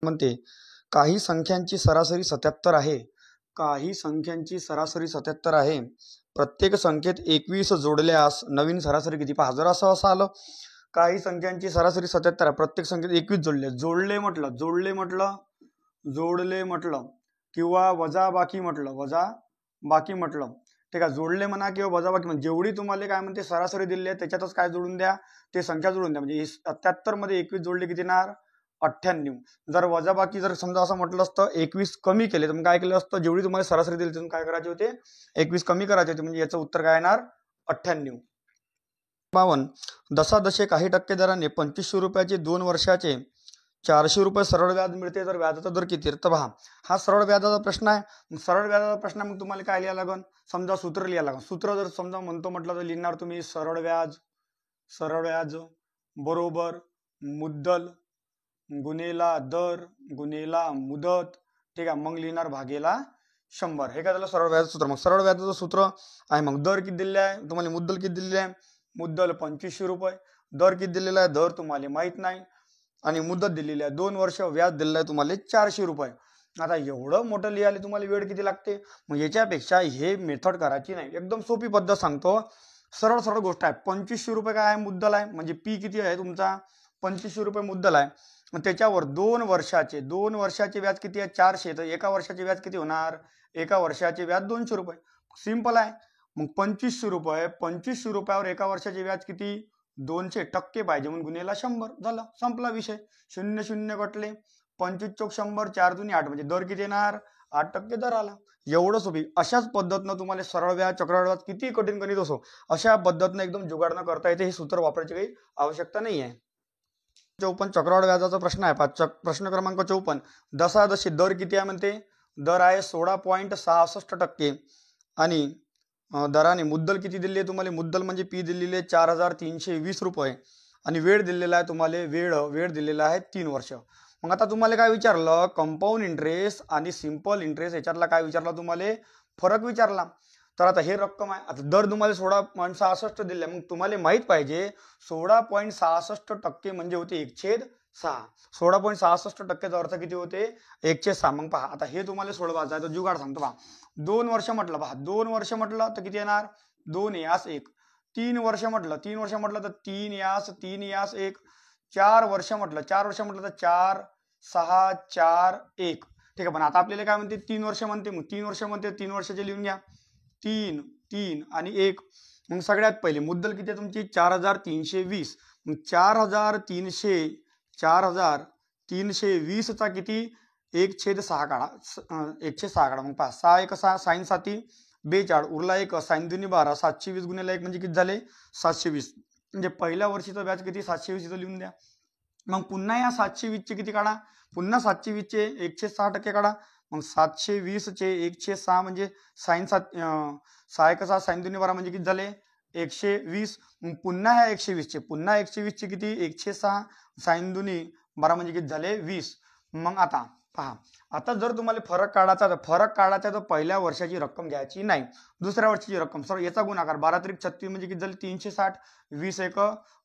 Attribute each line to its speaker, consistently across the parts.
Speaker 1: म्हणते काही संख्यांची सरासरी 77 आहे. काही संख्यांची सरासरी 77 आहे. प्रत्येक संख्येत 21 जोडल्यास नवीन सरासरी किती? पहा जर असं आलं, काही संख्यांची सरासरी 77 आहे, प्रत्येक संख्येत 21 जोडले म्हटलं किंवा वजाबाकी म्हटलं ठीक आहे. जोडले म्हणा किंवा वजाबाकी म्हणा, जेवढी तुम्हाला काय म्हणते सरासरी दिली आहे त्याच्यातच काय जोडून द्या, ते संख्या जोडून द्या. म्हणजे 77 मध्ये 21 जोडले किती येणार? 98. जर वजाबाकी जर समजा असं म्हटलं असतं 21 कमी केले तर मग काय केलं असतं, जेवढी तुम्हाला सरासरी दिली त्यातून काय करायचे होते? 21 कमी करायचे होते. म्हणजे याचं उत्तर काय येणार? 98. 52. दशादशे काही टक्के दराने 2500 रुपयाचे 2 वर्षाचे 400 रुपये सरळ व्याज मिळते, तर व्याजाचा दर किती? तर पहा, हा सरळ व्याजाचा प्रश्न आहे. सरळ व्याजाचा प्रश्न मग तुम्हाला काय लिहायला लागेल? समजा सूत्र लिहायला लागेल. सूत्र जर समजा म्हटलं तर लिहिणार तुम्ही सरळ व्याज बरोबर मुद्दल गुणेला दर गुणेला मुदत, ठीक आहे. मग लिहिणार भागेला 100. हे काय झालं? सरळ व्याज सूत्र. मग सरळ व्याजाचं सूत्र आहे. मग दर किती दिलेला आहे तुम्हाला? मुद्दल किती दिलेली आहे? मुद्दल 2500 रुपये. दर किती दिलेला आहे? दर तुम्हाला माहित नाही. आणि मुदत दिलेली आहे 2 वर्ष. व्याज दिलेलं आहे तुम्हाला 400 रुपये. आता एवढं मोठं लिहायला तुम्हाला वेळ किती लागते? मग याच्यापेक्षा हे मेथड करायची नाही. एकदम सोपी पद्धत सांगतो. सरळ गोष्ट आहे. 2500 रुपये काय आहे? मुद्दल आहे. म्हणजे पी किती आहे तुमचा? 2500 रुपये मुद्दल आहे. मग त्याच्यावर 2 वर्षाचे व्याज किती आहे? 400. तर एका वर्षाचे व्याज किती होणार? एका वर्षाचे व्याज 200 रुपये. सिंपल आहे. मग 2500 रुपयावर एका वर्षाचे व्याज किती? 200 टक्के पाहिजे म्हणून गुणेला 100. झालं, संपला विषय. 0 कटले. 25 चौक 100, 4 दुनी 8. म्हणजे दर किती येणार? 8% दर आला. एवढं सोपी. अशाच पद्धतीनं तुम्हाला सरळ व्याज, चक्रवाढ व्याज किती कठीण गणित असो अशा पद्धतीनं एकदम जुगाडणं करता येते. हे सूत्र वापरायची काही आवश्यकता नाही आहे. 54 चक्रवाढ व्याजाचा प्रश्न आहे. प्रश्न क्रमांक 54. दशादशी दर किती आहे म्हणते? दर आहे 16.66% आणि दराने मुद्दल किती दिली आहे तुम्हाला? मुद्दल म्हणजे पी दिलेली आहे 4320 रुपये आणि वेळ दिलेला आहे तुम्हाला, वेळ दिलेला आहे 3 वर्ष. मग आता तुम्हाला काय विचारलं? कंपाऊंड इंटरेस्ट आणि सिंपल इंटरेस्ट याच्यातला काय विचारला तुम्हाला? फरक विचारला. तर आता हे रक्कम आहे. आता दर तुम्हाला 16.66 दिले. मग तुम्हाला माहित पाहिजे 16.66% म्हणजे होते 1/6. 16.66%चा अर्थ किती होते? 1/6. मग पहा आता हे तुम्हाला सोडवायचं आहे. तर जुगाड सांगतो पहा. 2 वर्ष म्हटलं, पहा 2 वर्ष म्हटलं तर किती येणार? 2 यास 1. 3 वर्ष म्हटलं तर 3 यास 1. 4 वर्ष म्हटलं तर 4 6 4 1. ठीक आहे. पण आता आपल्याला काय म्हणते? 3 वर्ष म्हणते. मग 3 वर्ष म्हणते, 3 वर्षाचे लिहून घ्या. 3 आणि 1. मग सगळ्यात पहिले मुद्दल किती आहे तुमची? 4320. मग 4320 चा किती? 1/6 काढा. 1/6 काढा. मग पहा 6 1 6 साइन 7 42 उरला 1 साइन 2 12. 720 गुणिले 1 म्हणजे किती झाले? 720. म्हणजे पहिल्या वर्षीचं व्याज किती? 720 इथं लिहून द्या. मग पुन्हा या 720 चे किती काढा? पुन्हा 720 चे 1/6% काढा. मग 720 चे 1/6 म्हणजे साइन 7 6 1 6 साइन 2 12 म्हणजे किती झाले? 120. मग पुन्हा ह्या 120 चे किती? 1/6 साइन 2 12 म्हणजे किती झाले? 20. मग आता पहा, आता जर तुम्हाला फरक काढायचा तर पहिल्या वर्षाची रक्कम घ्यायची नाही, दुसऱ्या वर्षाची रक्कम. सर याचा गुणाकार 12 त्रिक 36 म्हणजे किती झाले? 360. 20 1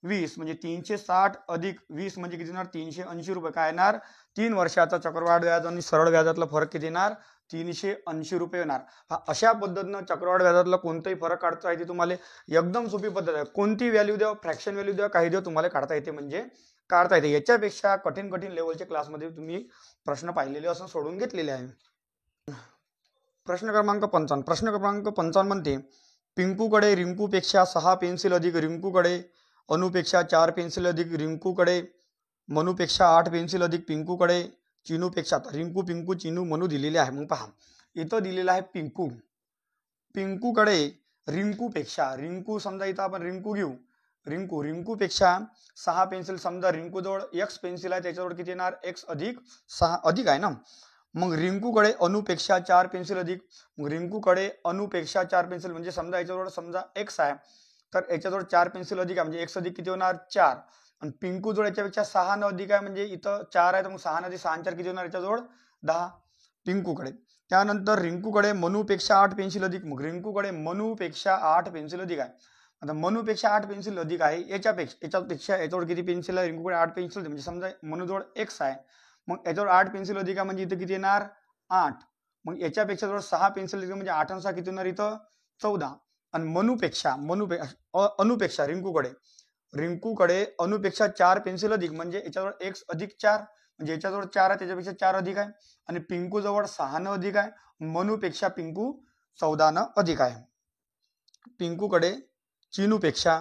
Speaker 1: 20 म्हणजे 360 अधिक 20 म्हणजे किती येणार? 380 रुपये. काय येणार? 3 वर्षाचा चक्रवाढ व्याज आणि सरळ व्याजातला फरक किती येणार? 380 रुपये येणार. हा अशा पद्धतीनं चक्रवाढ व्याजातला कोणताही फरक काढता येते तुम्हाला. एकदम सोपी पद्धत आहे. कोणती व्हॅल्यू द्या, फ्रॅक्शन व्हॅल्यू द्या, काही द्या, तुम्हाला काढता येते. म्हणजे काढता येते. याच्यापेक्षा कठीण लेवलच्या क्लासमध्ये तुम्ही प्रश्न पाहिलेले असं सोडून घेतलेले आहे. प्रश्न क्रमांक 55 म्हणते पिंकूकडे रिंकूपेक्षा 6 पेन्सिल अधिक रिंकूकडे, अनुपेक्षा 4 पेन्सिल अधिक रिंकूकडे, मनूपेक्षा 8 पेन्सिल अधिक पिंकूकडे, चिनूपेक्षा, रिंकू पिंकू चिनू मनू दिलेले आहे. मग पहा इथं दिलेलं आहे पिंकूकडे रिंकूपेक्षा, रिंकू समजा इथं आपण रिंकू घेऊ, रिंकूपेक्षा 6 पेन्सिल. समजा रिंकूजवळ x पेन्सिल आहे, त्याच्याजवळ किती येणार? x अधिक 6 अधिक आहे ना. मग रिंकूकडे अनुपेक्षा 4 पेन्सिल अधिक, मग रिंकूकडे अनुपेक्षा 4 पेन्सिल म्हणजे समजा याच्याजवळ समजा x आहे तर याच्याजवळ 4 पेन्सिल अधिक आहे म्हणजे x अधिक किती होणार? 4. आणि पिंकूजवळ याच्यापेक्षा 6 न अधिक आहे म्हणजे इथं 4 आहे तर मग 6 न अधिक 6 4 किती होणार? याच्याजवळ 10 पिंकूकडे. त्यानंतर रिंकूकडे मनूपेक्षा 8 पेन्सिल अधिक, मग रिंकूकडे मनूपेक्षा 8 पेन्सिल अधिक आहे. आता मनूपेक्षा 8 पेन्सिल अधिक आहे, याच्यापेक्षा याच्यावर किती पेन्सिल आहे? रिंकूकडे 8 पेन्सिल म्हणजे समजा मनूजवळ x आहे मग याच्यावर 8 पेन्सिल अधिक आहे म्हणजे इथं किती येणार 8. मग याच्यापेक्षा जवळ 6 पेन्सिल अधिक म्हणजे 8 आणि 6 किती होणार इथं 14. आणि अनुपेक्षा रिंकूकडे अनुपेक्षा 4 पेन्सिल अधिक म्हणजे याच्याजवळ x अधिक 4 म्हणजे याच्याजवळ 4 आहे त्याच्यापेक्षा 4 अधिक आहे. आणि पिंकू जवळ 6 न अधिक आहे. मनूपेक्षा पिंकू 14 न अधिक आहे. पिंकूकडे चिनूपेक्षा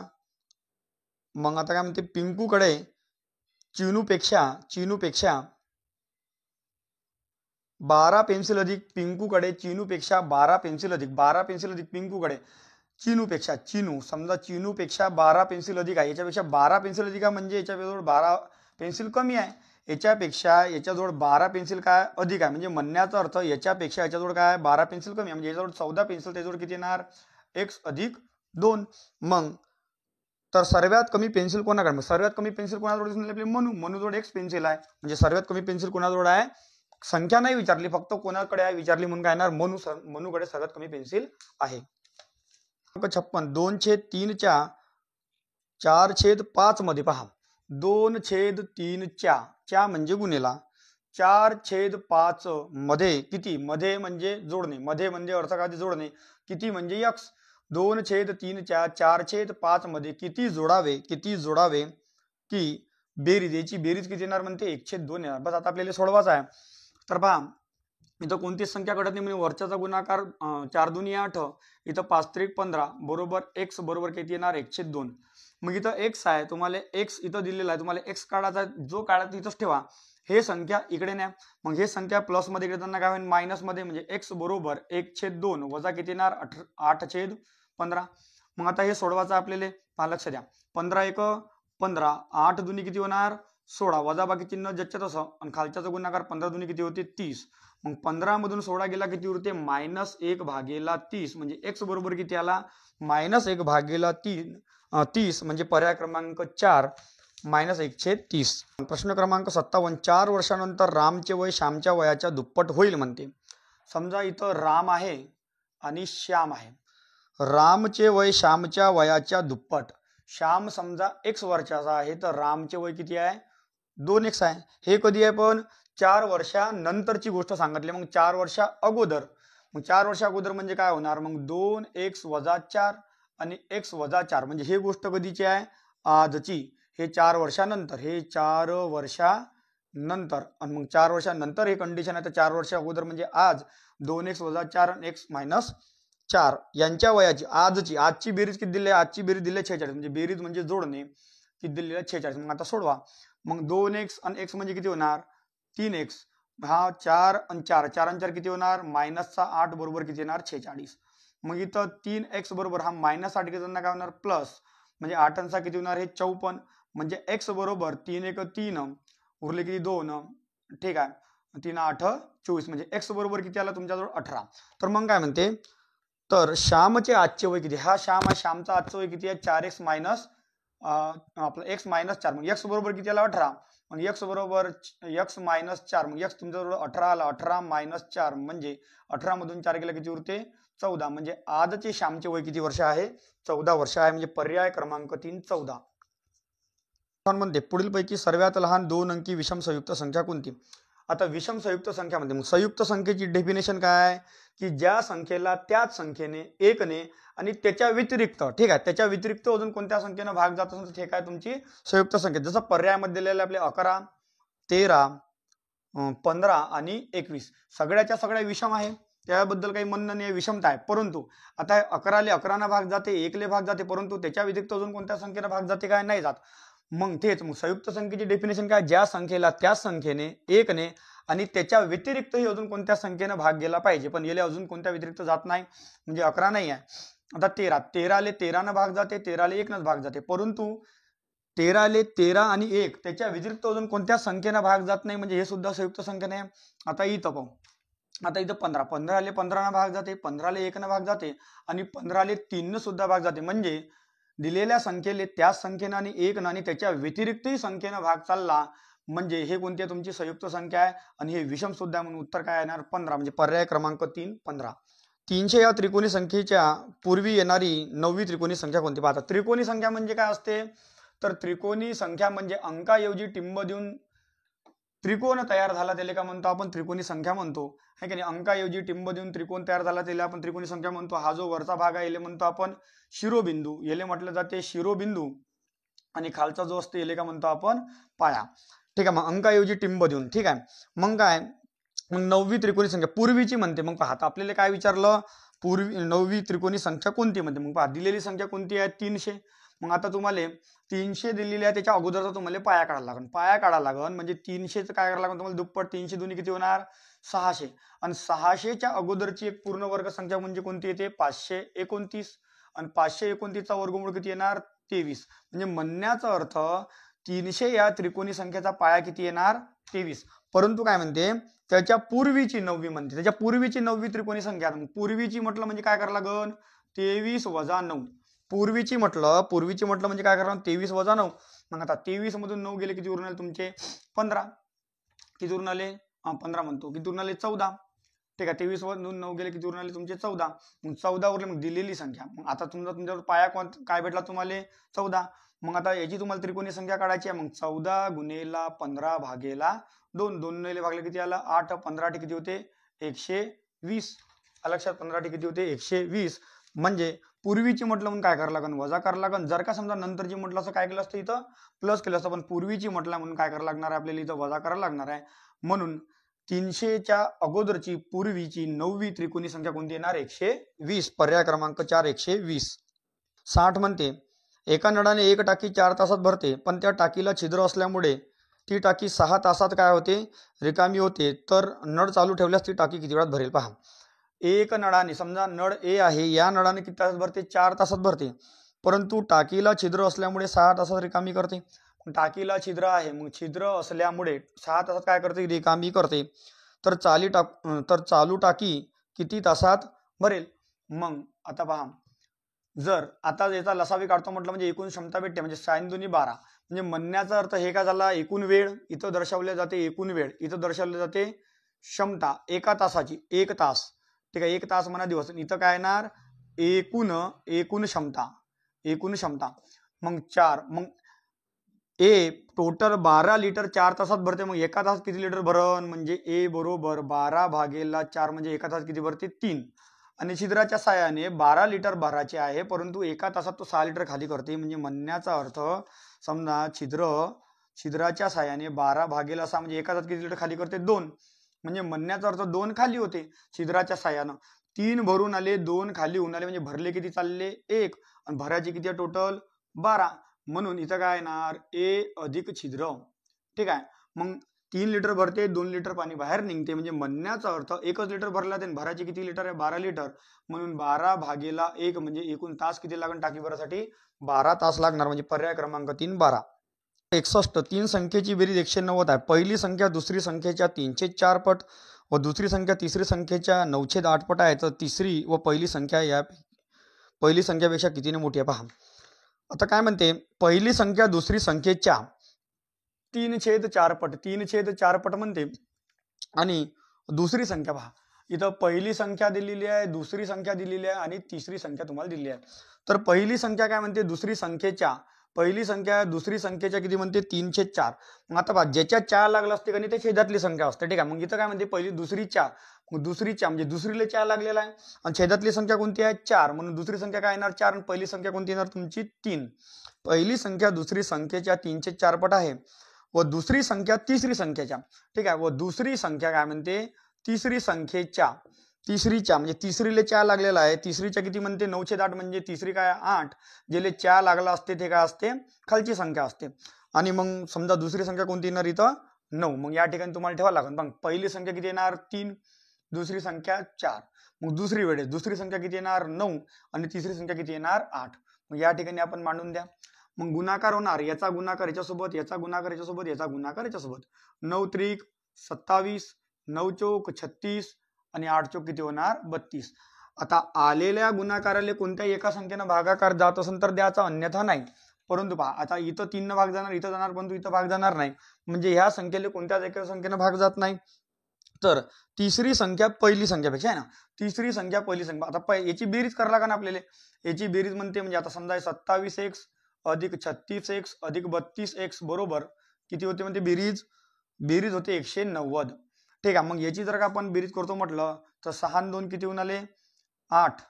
Speaker 1: मग आता काय म्हणते पिंकूकडे चिनूपेक्षा 12 पेन्सिल अधिक पिंकूकडे चिनूपेक्षा 12 पेन्सिल अधिक 12 पेन्सिल अधिक पिंकूकडे चिनू समजा चिनूपेक्षा 12 पेन्सिल अधिक आहे. याच्यापेक्षा 12 पेन्सिल अधिक आहे म्हणजे याच्याजवळ 12 पेन्सिल कमी आहे. याच्यापेक्षा याच्याजवळ 12 पेन्सिल काय अधिक आहे म्हणजे म्हणण्याचा अर्थ याच्यापेक्षा याच्याजवळ काय 12 पेन्सिल कमी आहे म्हणजे याच्याजवळ 14 पेन्सिल त्याच्याजवळ किती येणार x अधिक 2. मग तर सर्वात कमी पेन्सिल कोणाकडे सर्वात कमी पेन्सिल कोणाजवळ दिसून आपली मनूजवळ x पेन्सिल आहे म्हणजे सर्वात कमी पेन्सिल कोणाजवळ आहे. संख्या नाही विचारली फक्त कोणाकडे आहे विचारली म्हणून काय येणार मनूकडे सर्वात कमी पेन्सिल आहे. 56 2/3 च्या 4/5 मध्ये पहा 2/3 च्या म्हणजे गुणेला 4/5 मध्ये किती मध्ये म्हणजे जोडणे मध्ये म्हणजे अर्थ काय जोडणे किती म्हणजे x 2/3 च्या 4/5 मध्ये किती जोडावे की बेरीज याची बेरीज किती येणार म्हणते 1/2 येणार. बस आता आपल्याला सोडवायचं आहे. तर पहा इथं कोणतीच संख्या घडत नाही म्हणजे वरच्याचा गुणाकार 4 2 8 इथं 5 3 15 बरोबर x बरोबर किती येणार 1/2. मग इथं x आहे तुम्हाला x इथं दिलेला आहे तुम्हाला x काढायचा जो काढायचा इथंच ठेवा. हे संख्या इकडे न्या मग हे संख्या प्लस मध्ये इकडे त्यांना काय होईल मायनस मध्ये म्हणजे x बरोबर 1/2 वजा किती येणार 8/15. मग आता हे सोडवायचं आपल्याला पहा लक्ष द्या 15 1 15 8 दुनी किती होणार 16 वजा बाकी चिन्ह ज्याच्यात असं आणि खालच्याचा गुणाकार 15 दुनी किती होते 30. मग 15 मधून 16 गेला किती उरते -1/30 म्हणजे x बरोबर किती आला -1/30 म्हणजे पर्याय क्रमांक 4 -1/30. प्रश्न क्रमांक 57 4 वर्षानंतर रामचे वय श्यामच्या वयाच्या दुप्पट होईल म्हणते. समजा इथं राम आहे आणि श्याम आहे. रामचे वय श्यामच्या वयाच्या दुप्पट. श्याम समजा x वर्षाचा आहे तर रामचे वय किती आहे 2x आहे. हे कधी आहे पण 4 वर्षानंतरची गोष्ट सांगितली. मग 4 वर्षा अगोदर मग 4 वर्षा अगोदर म्हणजे काय होणार मग 2x - 4 आणि x - 4 म्हणजे हे गोष्ट कधीची आहे आजची. हे 4 वर्षानंतर हे 4 वर्षानंतर आणि मग 4 वर्षानंतर हे कंडिशन आहे तर 4 वर्षा अगोदर म्हणजे आज 2x - 4 आणि x - 4 यांच्या वयाची आजची बेरीज किती दिली आजची बेरीज दिली 46 म्हणजे बेरीज म्हणजे जोडणे किती दिलेली आहे 46. मग आता सोडवा मग 2x आणि x म्हणजे किती होणार 3x हा 4 आणि 4 4 आणि 4 किती होणार -8 बरोबर किती येणार 46. मग इथं 3x बरोबर हा -8 किती काय होणार प्लस म्हणजे 8 आणि 6 किती होणार हे 54 म्हणजे x बरोबर 3 1 3 उरले किती 2 ठीक आहे 3 8 24 म्हणजे x बरोबर किती आला तुमच्याजवळ 18. तर मग काय म्हणते तर श्यामचे आजचे वय किती हा श्याम आहे श्यामचा आजचं वय किती आहे 4x मायनस आपलं x - 4 मग x बरोबर किती आला 18 मग x बरोबर x - 4 मग x तुमच्याजवळ 18 आला 18 - 4 म्हणजे 18 मधून 4 गेला किती उरते 14 म्हणजे आजचे श्यामचे वय किती वर्ष आहे 14 वर्ष आहे म्हणजे पर्याय क्रमांक 3 14. म्हणते पुढील पैकी सर्वात लहान 2 अंकी विषम संयुक्त संख्या कोणती. आता विषम संयुक्त संख्या म्हणते मग संयुक्त संख्येची डेफिनेशन काय की ज्या संख्येला त्याच संख्येने 1 ने आणि त्याच्या व्यतिरिक्त ठीक आहे त्याच्या व्यतिरिक्त अजून कोणत्या संख्येनं भाग जात असेल तर ठीक आहे तुमची संयुक्त संख्या. जसं पर्यायामध्ये दिलेले आपले 11 13 15 आणि 21 सगळ्याच्या सगळ्या विषम आहे त्याबद्दल काही म्हणणं नाही विषमता आहे. परंतु आता 11ले 11 भाग जाते 1ले भाग जाते परंतु त्याच्या व्यतिरिक्त अजून कोणत्या संख्येनं भाग जाते काय नाही जात. मग तेच मग संयुक्त संख्येची डेफिनेशन काय ज्या संख्येला त्याच संख्येने 1 ने आणि त्याच्या व्यतिरिक्तही अजून कोणत्या संख्येनं भाग गेला पाहिजे पण याला अजून कोणत्या व्यतिरिक्त जात नाही म्हणजे 11 नाही आहे. आता 13ले 13 भाग जाते 13ले 1 भाग जाते परंतु 13ले 13 आणि 1 त्याच्या व्यतिरिक्त अजून कोणत्या संख्येनं भाग जात नाही म्हणजे हे सुद्धा संयुक्त संख्या नाही. आता इथं पाहू आता इथं 15ले 15 भाग जाते 15ले 1 भाग जाते आणि 15ले 3 सुद्धा भाग जाते म्हणजे दिलेल्या संख्येले त्याच संख्येनं आणि 1 आणि त्याच्या व्यतिरिक्तही संख्येनं भाग चालला म्हणजे हे कोणती तुमची संयुक्त संख्या आहे आणि हे विषम सुद्धा म्हणून उत्तर काय येणार 15 म्हणजे पर्याय क्रमांक 3 15. 300 या त्रिकोणी संख्येच्या पूर्वी येणारी 9वी त्रिकोणी संख्या कोणती. पाहता त्रिकोणी संख्या म्हणजे काय असते तर त्रिकोणी संख्या म्हणजे अंकाऐवजी टिंब देऊन त्रिकोण तयार झाला त्याला काय म्हणतो आपण त्रिकोणी संख्या म्हणतो है की नाही. अंकाऐवजी टिंब देऊन त्रिकोण तयार झाला त्याला आपण त्रिकोणी संख्या म्हणतो. हा जो वरचा भाग आहे याला म्हणतो आपण शिरोबिंदू, याला म्हटलं जाते शिरोबिंदू. आणि खालचा जो असतो याला काय म्हणतो आपण पाया. ठीक आहे, मग अंकाऐवजी टिंब देऊन. ठीक आहे, मग काय मग 9वी त्रिकोणी संख्या पूर्वीची म्हणते. मग पहा आता आपल्याला काय विचारलं, पूर्वी 9वी त्रिकोणी संख्या कोणती म्हणते. मग पहा दिलेली संख्या कोणती आहे 300. मग आता तुम्हाला 300 दिलेली आहे, त्याच्या अगोदरचा तुम्हाला पाया काढायला लागेल. पाया काढायला लागेल म्हणजे 300चं काय करायला लागेल तुम्हाला दुप्पट. 300 दोन्ही किती होणार 600. आणि 600च्या अगोदरची एक पूर्ण वर्ग संख्या म्हणजे कोणती येते 529. आणि 529चा वर्गमूळ किती येणार 23. म्हणजे म्हणण्याचा अर्थ 300 या त्रिकोणी संख्येचा पाया किती येणार 23. परंतु काय म्हणते त्याच्या पूर्वीची 9वी म्हणते. त्याच्या पूर्वीची 9वी त्रिकोणी संख्या. पूर्वीची म्हटलं म्हणजे काय करायला लागेल 23 वजा 9. पूर्वीची म्हटलं म्हणजे काय करणार 23 वजा 9. मग आता 23 मधून 9 गेले किती उरून आले तुमचे 15. किती उरून आले 15 म्हणतो. किती उरून आले 14. ठीक आहे, 23 मधून 9 गेले किती उरून आले तुमचे 14. मग 14 उरले. मग दिलेली संख्या. मग आता तुमच्यावर पाया काय भेटला तुम्हाला 14. मग आता याची तुम्हाला त्रिकोणी संख्या काढायची आहे. मग 14 गुणेला 15 भागेला 2. 2 ने भागले किती आलं 8. 15 किती होते 120. लक्षात 15 किती होते 120. म्हणजे पूर्वीची म्हटलं म्हणून काय करावं लागेल वजा करावं लागेल. जर का समजा नंतरची म्हटलं असं काय केलं असतं इथं प्लस केलं असतं. पण पूर्वीची म्हटलं म्हणून काय करावं लागणार आहे आपल्याला इथं वजा करावं लागणार आहे. म्हणून 300च्या अगोदरची पूर्वीची 9वी त्रिकोणी संख्या कोणती येणार 120. पर्याय क्रमांक 4 120. 60 म्हणते एका नळाने एक टाकी 4 तासात भरते, पण त्या टाकीला छिद्र असल्यामुळे ती टाकी 6 तासात काय होते रिकामी होते. तर नळ चालू ठेवल्यास ती टाकी किती वेळात भरेल पहा. एक नळाने समजा नळ ए आहे, या नळाने किती तासात भरते 4 तासात भरते, परंतु टाकीला छिद्र असल्यामुळे 6 तासात रिकामी करते. टाकीला छिद्र आहे, मग छिद्र असल्यामुळे 6 तासात काय करते रिकामी करते. तर चालू टाकी किती तासात भरेल. मग आता पहा जर आता याचा लसावी काढतो म्हटलं म्हणजे एकूण क्षमता भेटते. म्हणजे 6 दुनी 12. म्हणजे म्हणण्याचा अर्थ हे काय झाला एकूण वेळ इथं दर्शवले जाते. एकूण वेळ इथं दर्शवले जाते क्षमता एका तासाची 1 तास. ठीक आहे, 1 तास म्हणा दिवस. इथं काय येणार एकूण क्षमता. मग 4. मग ए टोटल 12 लिटर 4 तासात भरते. मग एका तासात किती लिटर भरण म्हणजे ए बरोबर 12 भागेला 4 म्हणजे एका तासात किती भरते 3. आणि छिद्राच्या साहाय्याने 12 लिटर भरायचे आहे, परंतु एका तासात तो 6 लिटर खाली करते. म्हणजे म्हणण्याचा अर्थ समजा छिद्राच्या साहाय्याने 12 भागेला 6 म्हणजे एका तासात किती लिटर खाली करते 2. म्हणजे म्हणण्याचा अर्थ 2 खाली होते छिद्राच्या साहाय्यानं. 3 भरून आले 2 खाली होऊन आले म्हणजे भरले किती चालले 1. आणि भरायचे किती आहे टोटल 12. म्हणून इथं काय येणार ए अधिक छिद्र. ठीक आहे, मग 3 लिटर भरते 2 लिटर पाणी बाहेर निघते. म्हणजे म्हणण्याचा अर्थ 1 लिटर भरला ते भरायचे किती लिटर आहे 12 लिटर. म्हणून 12 भागेला 1 म्हणजे एकूण तास किती लागणार टाकी भरासाठी 12 तास लागणार. म्हणजे पर्याय क्रमांक 3 12. 61 3 संख्येची बेरीज 190 आहे. पहिली संख्या दुसरी संख्येच्या 3/4 पट व दुसरी संख्या तिसरी संख्येच्या 9/8 पट आहे. तर तिसरी व पहिली संख्या पहिली संख्यापेक्षा कितीने मोठी आहे पहा. आता काय म्हणते पहिली संख्या दुसरी संख्येच्या 3/4 पट 3/4 पट म्हणते. आणि दुसरी संख्या पहा इथं पहिली संख्या दिलेली आहे, दुसरी संख्या दिलेली आहे आणि तिसरी संख्या तुम्हाला दिलेली आहे. तर पहिली संख्या काय म्हणते पहिली संख्या दुसरी संख्येच्या किती म्हणते 3/4. मग आता पहा ज्याच्या 4 लागला असते का नाही ते छेदातली संख्या असते. ठीक आहे, मग इथं काय म्हणते पहिली दुसरी 4. मग दुसरी 4 म्हणजे दुसरीला 4 लागलेला आहे आणि छेदातली संख्या कोणती आहे 4. म्हणून दुसरी संख्या काय येणार 4 आणि पहिली संख्या कोणती येणार तुमची 3. पहिली संख्या दुसरी संख्येच्या 3/4 पट आहे व दुसरी संख्या तिसरी संख्येच्या. ठीक आहे, व दुसरी संख्या काय म्हणते तिसरी संख्येच्या म्हणजे तिसरीले 4 लागलेला आहे. तिसरीच्या किती म्हणते 9/8 म्हणजे तिसरी काय 8. जेले 4 लागला असते ते काय असते खालची संख्या असते. आणि मग समजा दुसरी संख्या कोणती येणार इथं 9. मग या ठिकाणी तुम्हाला ठेवावं लागेल. मग पहिली संख्या किती येणार 3, दुसरी संख्या 4. मग दुसरी वेळेस दुसरी संख्या किती येणार 9 आणि तिसरी संख्या किती येणार 8. मग या ठिकाणी आपण मांडून द्या. मग गुणाकार होणार याचा गुणाकार याच्यासोबत, याचा गुणाकार याच्यासोबत, याचा गुणाकार याच्यासोबत. 9 त्रिक 27, 9 चौक 36 आणि 8 चौक किती होणार 32. आता आलेल्या गुणाकाराला कोणत्याही एका संख्येनं भागाकार जात असेल तर द्यायचा, अन्यथा नाही. परंतु पहा आता इथं 3 भाग जाणार, इथं जाणार, परंतु इथं भाग जाणार नाही. म्हणजे ह्या संख्येला कोणत्याच एका संख्येनं भाग जात नाही. तर तिसरी संख्या पहिली संख्यापेक्षा आहे ना, तिसरी संख्या पहिली संख्या. आता याची बेरीज करायला का ना आपल्याला. याची बेरीज म्हणते म्हणजे आता समजा 27x अधिक 36x अधिक 32x बरोबर किती होते म्हणते बेरीज बेरीज होते 190. ठीक आहे. मग याची जर का आपण बेरीज करतो म्हटलं तर 6 आणि 2 किती होऊन आले 8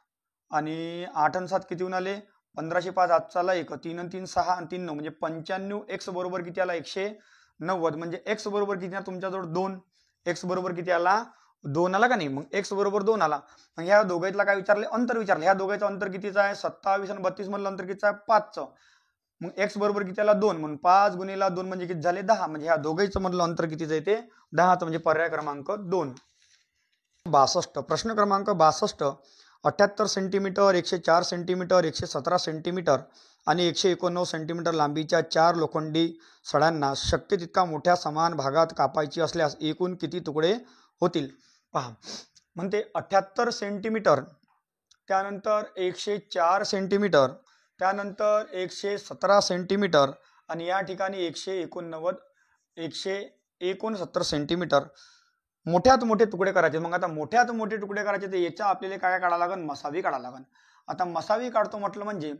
Speaker 1: आणि 8 आणि 7 किती होऊन आले 1505. आजचाला 1 3 आणि 3 6 आणि 3 9 म्हणजे 95. x बरोबर किती आला 190. म्हणजे x बरोबर किती आला तुमच्याजवळ 2. x बरोबर किती आला 2 आला का नाही. मग x बरोबर 2 आला. मग ह्या दोघांतला काय विचारले अंतर विचारले. ह्या दोघांचं अंतर कितीचं आहे 27 आणि 32 मधलं अंतर कितीचं आहे 5चं. मग x बरोबर किती आला 2 म्हणून 5 गुणिले 2 म्हणजे किती झाले 10. म्हणजे ह्या दोघांचं मधलं अंतर कितीचं आहे ते 10चं. म्हणजे पर्याय क्रमांक 2. 62 प्रश्न क्रमांक 62. 78 सेंटीमीटर 104 सेंटीमीटर 117 सेंटीमीटर आणि 189 सेंटीमीटर लांबीच्या 4 लोखंडी सळ्यांना शक्य तितका मोठ्या समान भागात कापायची असल्यास एकूण किती तुकडे होतील. पहा म्हणते 78 सेंटीमीटर, त्यानंतर 104 सेंटीमीटर, त्यानंतर 117 सेंटीमीटर आणि या ठिकाणी 169 सेंटीमीटर मोठ्यात मोठे तुकडे करायचे. मग आता मोठ्यात मोठे तुकडे करायचे तर याच्या आपल्याला काय काढावं लागेल मसावी काढावं लागेल. आता मसावी काढतो म्हटलं म्हणजे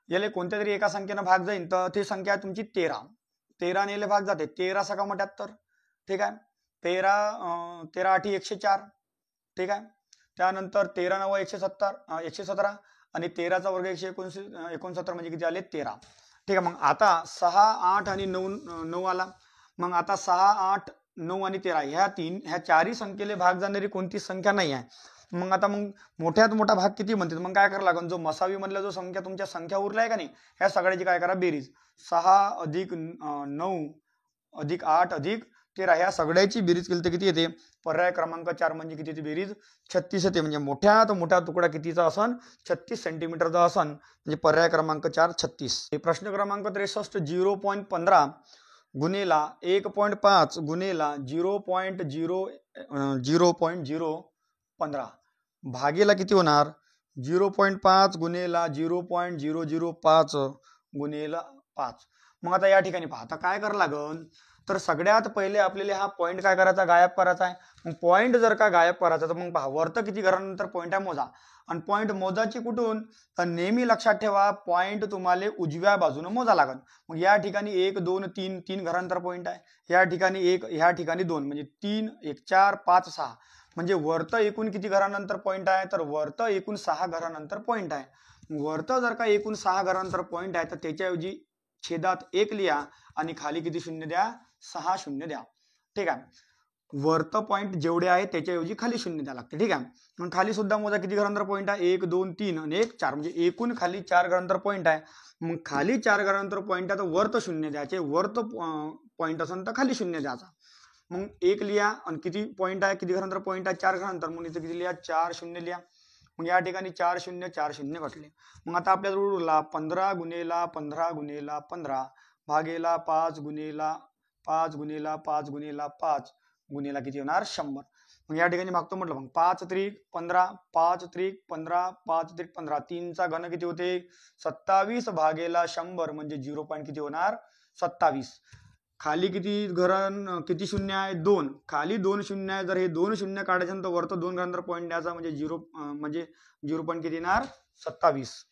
Speaker 1: याला कोणत्या तरी एका संख्येनं भाग जाईल तर ती संख्या तुमची 13 ने याला भाग जाते 13 सका 78. ठीक आहे. 13 8 104. ठीक आहे. त्यानंतर 13 9 117 आणि 13चा वर्ग 169 म्हणजे किती आले 13. ठीक आहे. मग आता 6 8 आणि 9 आला. मग आता 6 8 9 आणि 13 ह्या चारही संख्येला भाग जाणारी कोणतीच संख्या नाही आहे. मग आता मोठ्यात मोठा भाग किती म्हणते मग काय करावं लागेल जो मसावी मधला जो संख्या तुमच्या संख्या उरला आहे का नाही ह्या सगळ्याची काय करा बेरीज. 6 अधिक 9 अधिक 8 अधिक 13 ह्या सगळ्याची बेरीज केली तर किती येते पर्याय क्रमांक 4 म्हणजे किती येते बेरीज 36 येते. म्हणजे मोठ्यात मोठा तुकडा कितीचा असन 36 सेंटीमीटरचा असन म्हणजे पर्याय क्रमांक 4 36. प्रश्न क्रमांक 63 0.15 गुणेला 1.5 गुणेला 0.015 भागेला किती होणार 0.5 गुणेला 0.005 गुणेला 5. मग आता या ठिकाणी पहा आता काय करावं लागेल तर सगळ्यात पहिले आपल्याला हा पॉईंट काय करायचा गायब करायचा आहे. मग पॉईंट जर का गायब करायचा तर मग पहा वरत किती घरानंतर पॉईंट आहे मोजा आणि पॉईंट मोजाची कुठून तर नेहमी लक्षात ठेवा पॉईंट तुम्हाला उजव्या बाजूने मोजा लागेल. मग या ठिकाणी 1 2 3 घरांतर पॉईंट आहे. या ठिकाणी 1 ह्या ठिकाणी 2 म्हणजे 3 1 4 5 6 म्हणजे वरत एकूण किती घरानंतर पॉईंट आहे तर वरत एकूण 6 घरानंतर पॉईंट आहे. वरत जर का एकूण 6 घरानंतर पॉईंट आहे तर त्याच्याऐवजी छेदात 1 लिहा आणि खाली किती शून्य द्या 6 शून्य द्या. ठीक आहे. वरत पॉईंट जेवढे आहे त्याच्याऐवजी खाली शून्य द्या लागते. ठीक आहे. मग खाली सुद्धा मोजा किती घरानंतर पॉईंट आहे 1 2 3 आणि 1 4 म्हणजे एकूण खाली 4 घरानंतर पॉईंट आहे. मग खाली 4 घरानंतर पॉईंट आहे तर वरत शून्य द्यायचे. वरत पॉईंट असेल तर खाली शून्य द्यायचा. मग 1 लिहा आणि किती पॉईंट आहे किती घरानंतर पॉईंट आहे 4 घरानंतर मग इथे किती लिहा 4 शून्य लिहा. मग या ठिकाणी 4 शून्य घटले. मग आता आपल्याजवळ उरला 15 गुणेला 15 गुणेला 15 भागेला 5 गुणेला 5 गुणेला 5 गुणेला 5 गुणेला किती होणार 100. मग या ठिकाणी मागतो म्हटलं मग 5 त्रिक 15 5 त्रिक 15 5 त्रिक 15 3 चा घन किती होते 27 भागेला 100 म्हणजे 0 पॉईंट किती होणार 27. खाली किती शून्य आहे 2 खाली 2 शून्य आहे. जर हे 2 शून्य काढायचे तर वरत 2 घरानंतर पॉईंट द्यायचा म्हणजे 0 पॉईंट किती येणार 27.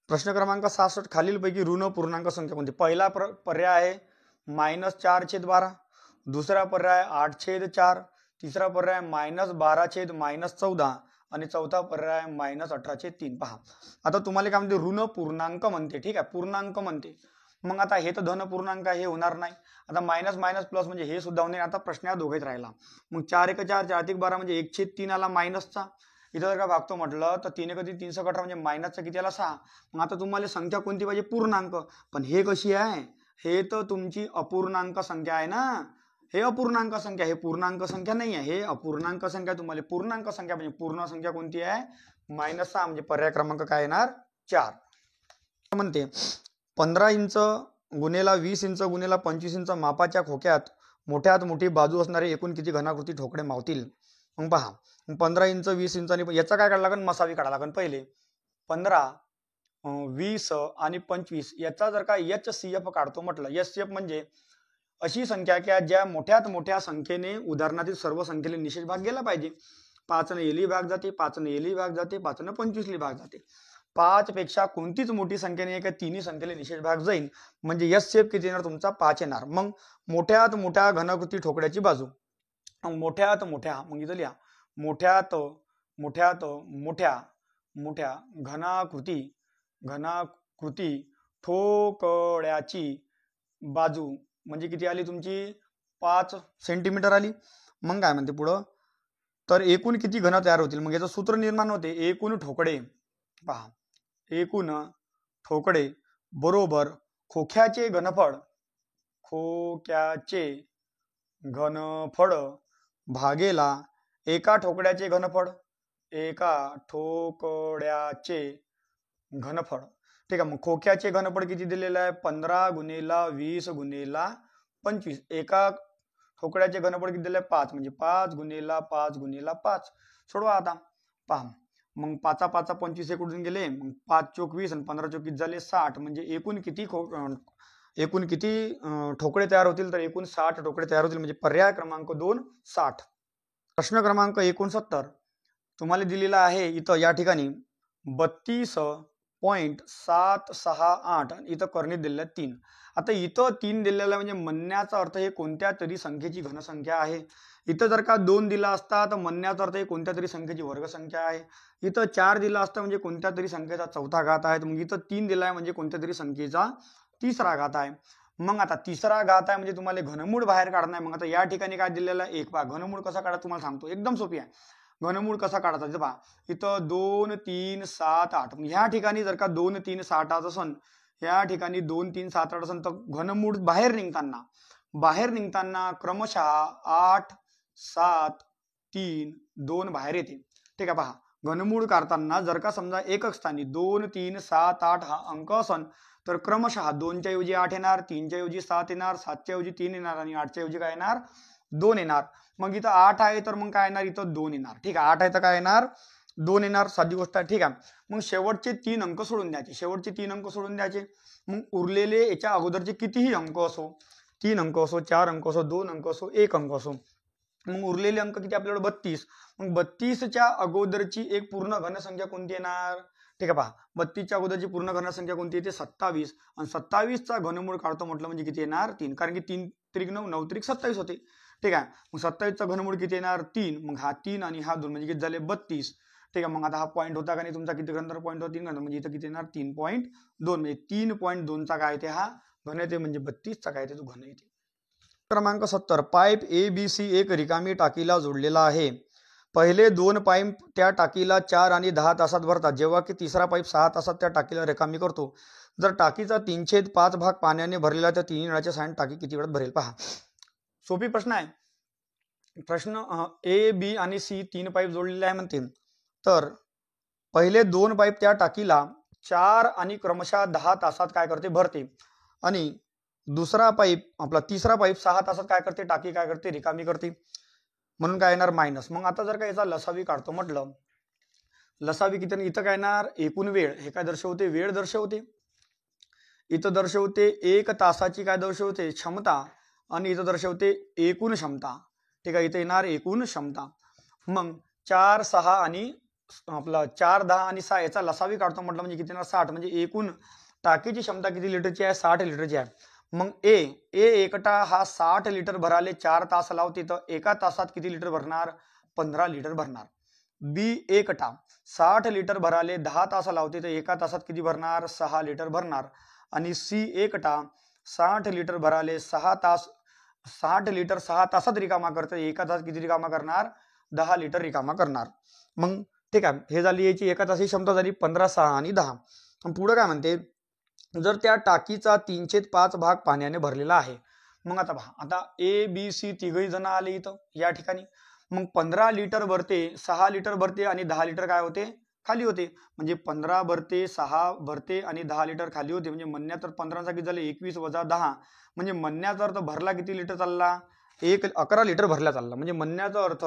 Speaker 1: प्रश्न क्रमांक 66 खालीलपैकी ऋण पूर्णांक संख्या कोणती. पहिला पर्याय आहे -4/12, दुसरा पर्याय 8/4, तिसरा पर्याय -12/14 आणि चौथा पर्याय -18/3. पहा आता तुम्हाला काय म्हणते ऋण पूर्णांक म्हणते. ठीक आहे पूर्णांक म्हणते. मग आता हे तर धन पूर्णांक हे होणार नाही. आता मायनस मायनस प्लस म्हणजे हे सुद्धा होणार. आता प्रश्न या दोघेच राहिला. मग 4 1 4 4 अधिक 12 म्हणजे 1/3 आला मायनसचा. इथं जर का भागतो म्हटलं तर 3 1 3 18 म्हणजे मायनसचा किती आला 6. मग आता तुम्हाला संख्या कोणती पाहिजे पूर्णांक. पण हे कशी आहे हे तर तुमची अपूर्णांक संख्या आहे ना. हे अपूर्णांक संख्या हे पूर्णांक संख्या नाही आहे. हे अपूर्णांक संख्या तुम्हाला पूर्णांक संख्या म्हणजे पूर्ण संख्या कोणती आहे -6 म्हणजे पर्याय क्रमांक काय येणार 4. म्हणते 15 इंच गुणेला 20 इंच गुणेला 25 इंच मापाच्या खोक्यात मोठ्यात मोठी बाजू असणारे एकूण किती घनाकृती ठोकळे मावतील. मग पहा 15 इंच 20 इंच आणि याचा काय काढा लागेल मसावी काढा लागेल. पहिले 15 20 आणि 25 याचा जर का HCF काढतो म्हटलं HCF म्हणजे अशी संख्या की ज्या मोठ्यात मोठ्या संख्येने उदाहरणातील सर्व संख्येला निशेष भाग गेला पाहिजे. 5 ने एली भाग जाते 5 ने एली भाग जाते 5 ने 25 ली भाग जाते. 5 पेक्षा कोणतीच मोठी संख्या नाही का तिन्ही संख्येला निशेष भाग जाईल, म्हणजे यस शेप किती येणार तुमचा 5 येणार. मग मोठ्यात मोठ्या घनाकृती ठोकड्याची बाजू, मोठ्यात मोठ्या, मग इथं लिहा मोठ्यात मोठ्यात मोठ्या मोठ्या घनाकृती ठोकड्याची बाजू म्हणजे किती आली तुमची 5 सेंटीमीटर आली. मग काय म्हणते पुढं, तर एकूण किती घन तयार होतील, मग याचं सूत्र निर्माण होते एकूण ठोकडे. पहा एकूण ठोकडे बरोबर खोक्याचे घनफळ भागेला एका ठोकड्याचे घनफळ ठीक आहे. मग खोक्याचे घनफळ किती दिलेलं आहे 15 गुणिला 20 गुणिला 25. एका ठोकड्याचे घनफळ किती दिले 5, म्हणजे 5 गुणिला 5 गुणिला 5. सोडवा आता. पहा मग 5 5 25 कुठून गेले, मग 5 चोक 20 आणि 15 चोक झाले 60. म्हणजे एकूण किती ठोकळे तयार होतील, तर एकूण 60 ठोकळे तयार होतील. म्हणजे पर्याय क्रमांक 2 60. प्रश्न क्रमांक 69 तुम्हाला दिलेला आहे इथं या ठिकाणी 32.768 इथं कर्णित दिलेल्या 3. आता इथं 3 दिलेला म्हणजे म्हणण्याचा अर्थ हे कोणत्या तरी संख्येची घनसंख्या आहे. इथं जर का 2 दिला असता तर म्हणण्याचा अर्थ हे कोणत्या तरी संख्येची वर्गसंख्या आहे. इथं 4 दिला असता म्हणजे कोणत्या तरी संख्येचा चौथा घात आहे. मग इथं 3 दिला आहे म्हणजे कोणत्या तरी संख्येचा तिसरा घात आहे. मग आता तिसरा घात आहे म्हणजे तुम्हाला घनमूळ बाहेर काढणं आहे. मग आता या ठिकाणी काय दिलेलं आहे 1. घनमूळ कसा काढा तुम्हाला सांगतो, एकदम सोपी आहे. घनमूळ कसा काढायचा पहा, इथं 2 3 7 8. ह्या ठिकाणी जर का 2 3 7 8 असन, या ठिकाणी 2 3 7 8 असन, तर घनमूळ बाहेर निघताना क्रमशः 8 7 3 2 बाहेर येते. ठीक आहे. पहा घनमूळ काढताना जर का समजा एकक स्थानी 2 3 7 8 हा अंक असन, तर क्रमशः 2 च्या ऐवजी 8 येणार, 3 च्या ऐवजी 7 येणार, 7 च्या ऐवजी 3 येणार आणि 8 च्या ऐवजी काय येणार 2 येणार. मग इथं 8 आहे तर मग काय येणार इथं 2 येणार. ठीक आहे. 8 आहे तर काय येणार 2 येणार, साधी गोष्ट आहे. ठीक आहे. मग शेवटचे 3 अंक सोडून द्यायचे. मग उरलेले याच्या अगोदरचे कितीही अंक असो, 3 अंक असो, 4 अंक असो, 2 अंक असो, 1 अंक असो, मग उरलेले अंक किती आपल्याकडे 32. मग 32च्या अगोदरची एक पूर्ण घनसंख्या कोणती येणार. ठीक आहे. पहा 32च्या अगोदरची पूर्ण घनसंख्या कोणती येते 27. आणि 27चा घनमूळ काढतो म्हटलं म्हणजे किती येणार 3, कारण की 3 त्रिक 9 9 त्रिक 27 होते. ठीक आहे. मग 27चा घनमूळ किती येणार 3. मग हा 3 आणि हा 2 म्हणजे किती झाले 32. ठीक आहे. मग आता हा पॉईंट होता का नाही तुमचा, किती घन पॉईंट होता 3 घन, म्हणजे इथं किती येणार 3.2. म्हणजे 3.2चा काय येते हा घन येते, म्हणजे 32चा काय येते तो घन येते. क्रमांक 70 पाईप ABC एक रिकामी टाकीला जोडलेला आहे. पहिले 2 पाईप त्या टाकीला 4 आणि 10 तासात भरतात, जेव्हा की तिसरा पाईप 6 तासात त्या टाकीला रिकामी करतो. जर टाकीचा 3/5 भाग पाण्याने भरलेला तर 3 वेळाच्या साहाय्याने टाकी किती वेळात भरेल. पहा सोपी प्रश्न आहे. प्रश्न A B आणि C 3 पाईप जोडलेले आहे म्हणते, तर पहिले 2 पाईप त्या टाकीला 4 आणि क्रमशः 10 तासात काय करते भरते, आणि दुसरा पाईप आपला तिसरा पाईप 6 तासात काय करते टाकी काय करते रिकामी करते, म्हणून काय येणार मायनस. मग आता जर का याचा लसावी काढतो म्हटलं, लसावी किती, इथं काय येणार एकूण वेळ, हे काय दर्शवते वेळ दर्शवते, इथं दर्शवते 1 तासाची काय दर्शवते क्षमता, आणि इथं दर्शवते एकूण क्षमता. ठीक आहे. इथे येणार एकूण क्षमता. मग 4 6 आणि आपला 4 10 आणि 6 याचा लसावी काढतो म्हटलं म्हणजे किती येणार 60. म्हणजे एकूण टाकीची क्षमता किती लिटरची आहे 60 लिटरची आहे. मग ए एकटा हा 60 लिटर भराले 4 तास लावते, तर एका तासात किती लिटर भरणार 15 लिटर भरणार. बी एकटा 60 लिटर भराले 10 तास लावते, तर एका तासात किती भरणार 6 लिटर भरणार. आणि सी एकटा 60 लिटर भराले 60 लिटर 6 तासात रिकामा करते, एका तासात किती रिकामा करणार 10 लिटर रिकामा करणार. मग ठीक आहे. हे झाली याची एका तासाची क्षमता झाली 15 6 आणि 10. पुढे काय म्हणते, जर त्या टाकीचा 3/5 भाग पाण्याने भरलेला आहे. मग आता पहा, आता A B C तिघही जण आले इथं या ठिकाणी. मग 15 लिटर भरते, 6 लिटर भरते आणि 10 लिटर काय होते खाली होते. म्हणजे 15 भरते 6 भरते आणि 10 लिटर खाली होते. म्हणजे म्हणण्यात 15 किती झाले 21 वजा 10, म्हणजे म्हणण्याचा अर्थ भरला किती लिटर चालला 11 लिटर भरला चालला. म्हणजे म्हणण्याचा अर्थ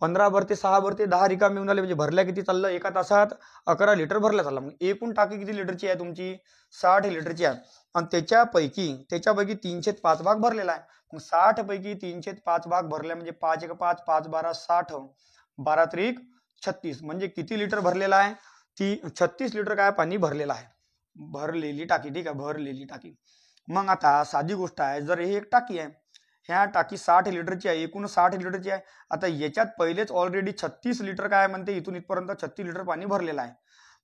Speaker 1: 15 भरते 6 भरते 10 रिकामी मिळून आले, म्हणजे भरल्या किती चाललं एका तासात 11 लिटर भरल्या चालला. मग एकूण टाकी किती लिटरची आहे तुमची 60 लिटरची आहे, आणि त्याच्यापैकी 3/5 भाग भरलेला आहे. मग 60 पैकी 3/5 भाग भरला म्हणजे 5 1 5 5 12 60 12 त्रिक 36, म्हणजे किती लिटर भरलेला आहे 36 लिटर काय पाणी भरलेलं आहे, भरलेली टाकी, ठीक आहे, भरलेली टाकी. मग आता साधी गोष्ट आहे, जर ही एक टाकी आहे, ह्या टाकी 60 लिटरची आहे, एकूण 60 लिटरची आहे. आता याच्यात पहिलेच ऑलरेडी 36 लिटर काय म्हणते, इथून इथपर्यंत 36 लिटर पाणी भरलेलं आहे.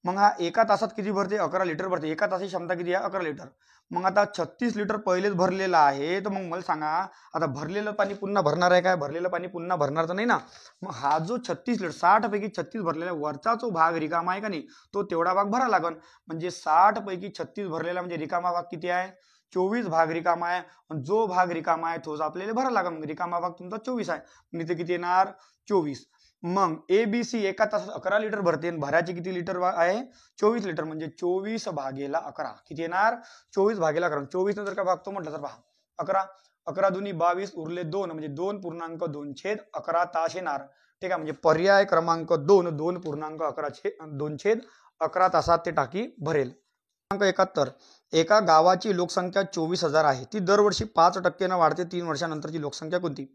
Speaker 1: मग हा एका तासात किती भरते, 11 लिटर भरते. एका तासाची क्षमता किती आहे, 11 लिटर. मग आता 36 लिटर पहिलेच भरलेलं आहे, तर मग मला सांगा आता भरलेलं पाणी पुन्हा भरणार आहे काय, भरलेलं पाणी पुन्हा भरणार तर नाही ना. मग हा जो 36 लिटर 60 पैकी 36 भरलेला वरचा जो भाग रिकामा आहे का नाही, तो तेवढा भाग भरा लागन. म्हणजे 60 पैकी 36 भरलेला म्हणजे रिकामा भाग किती आहे, 24 भाग रिकामा आहे. जो भाग रिकामा आहे तोच आपल्याला भरा लागन. रिकामा भाग तुमचा 24 आहे, म्हणजे ते किती येणार, 24. मग ABC एका तासात 11 लिटर भरते, भरायचे किती लिटर आहे, 24 लिटर. म्हणजे 24 भागेला 11 किती येणार, 24 भागेला 11. 24 नंतर काय भागतो म्हटलं तर पहा, 11 11 दुनी 22 उरले 2, म्हणजे 2.2/11 तास येणार. ठीक आहे, म्हणजे पर्याय क्रमांक 2 2.11 तासात ते टाकी भरेल. क्रमांक 71, एका गावाची लोकसंख्या 24,000 आहे, ती दरवर्षी 5% वाढते, 3 वर्षानंतरची लोकसंख्या कोणती.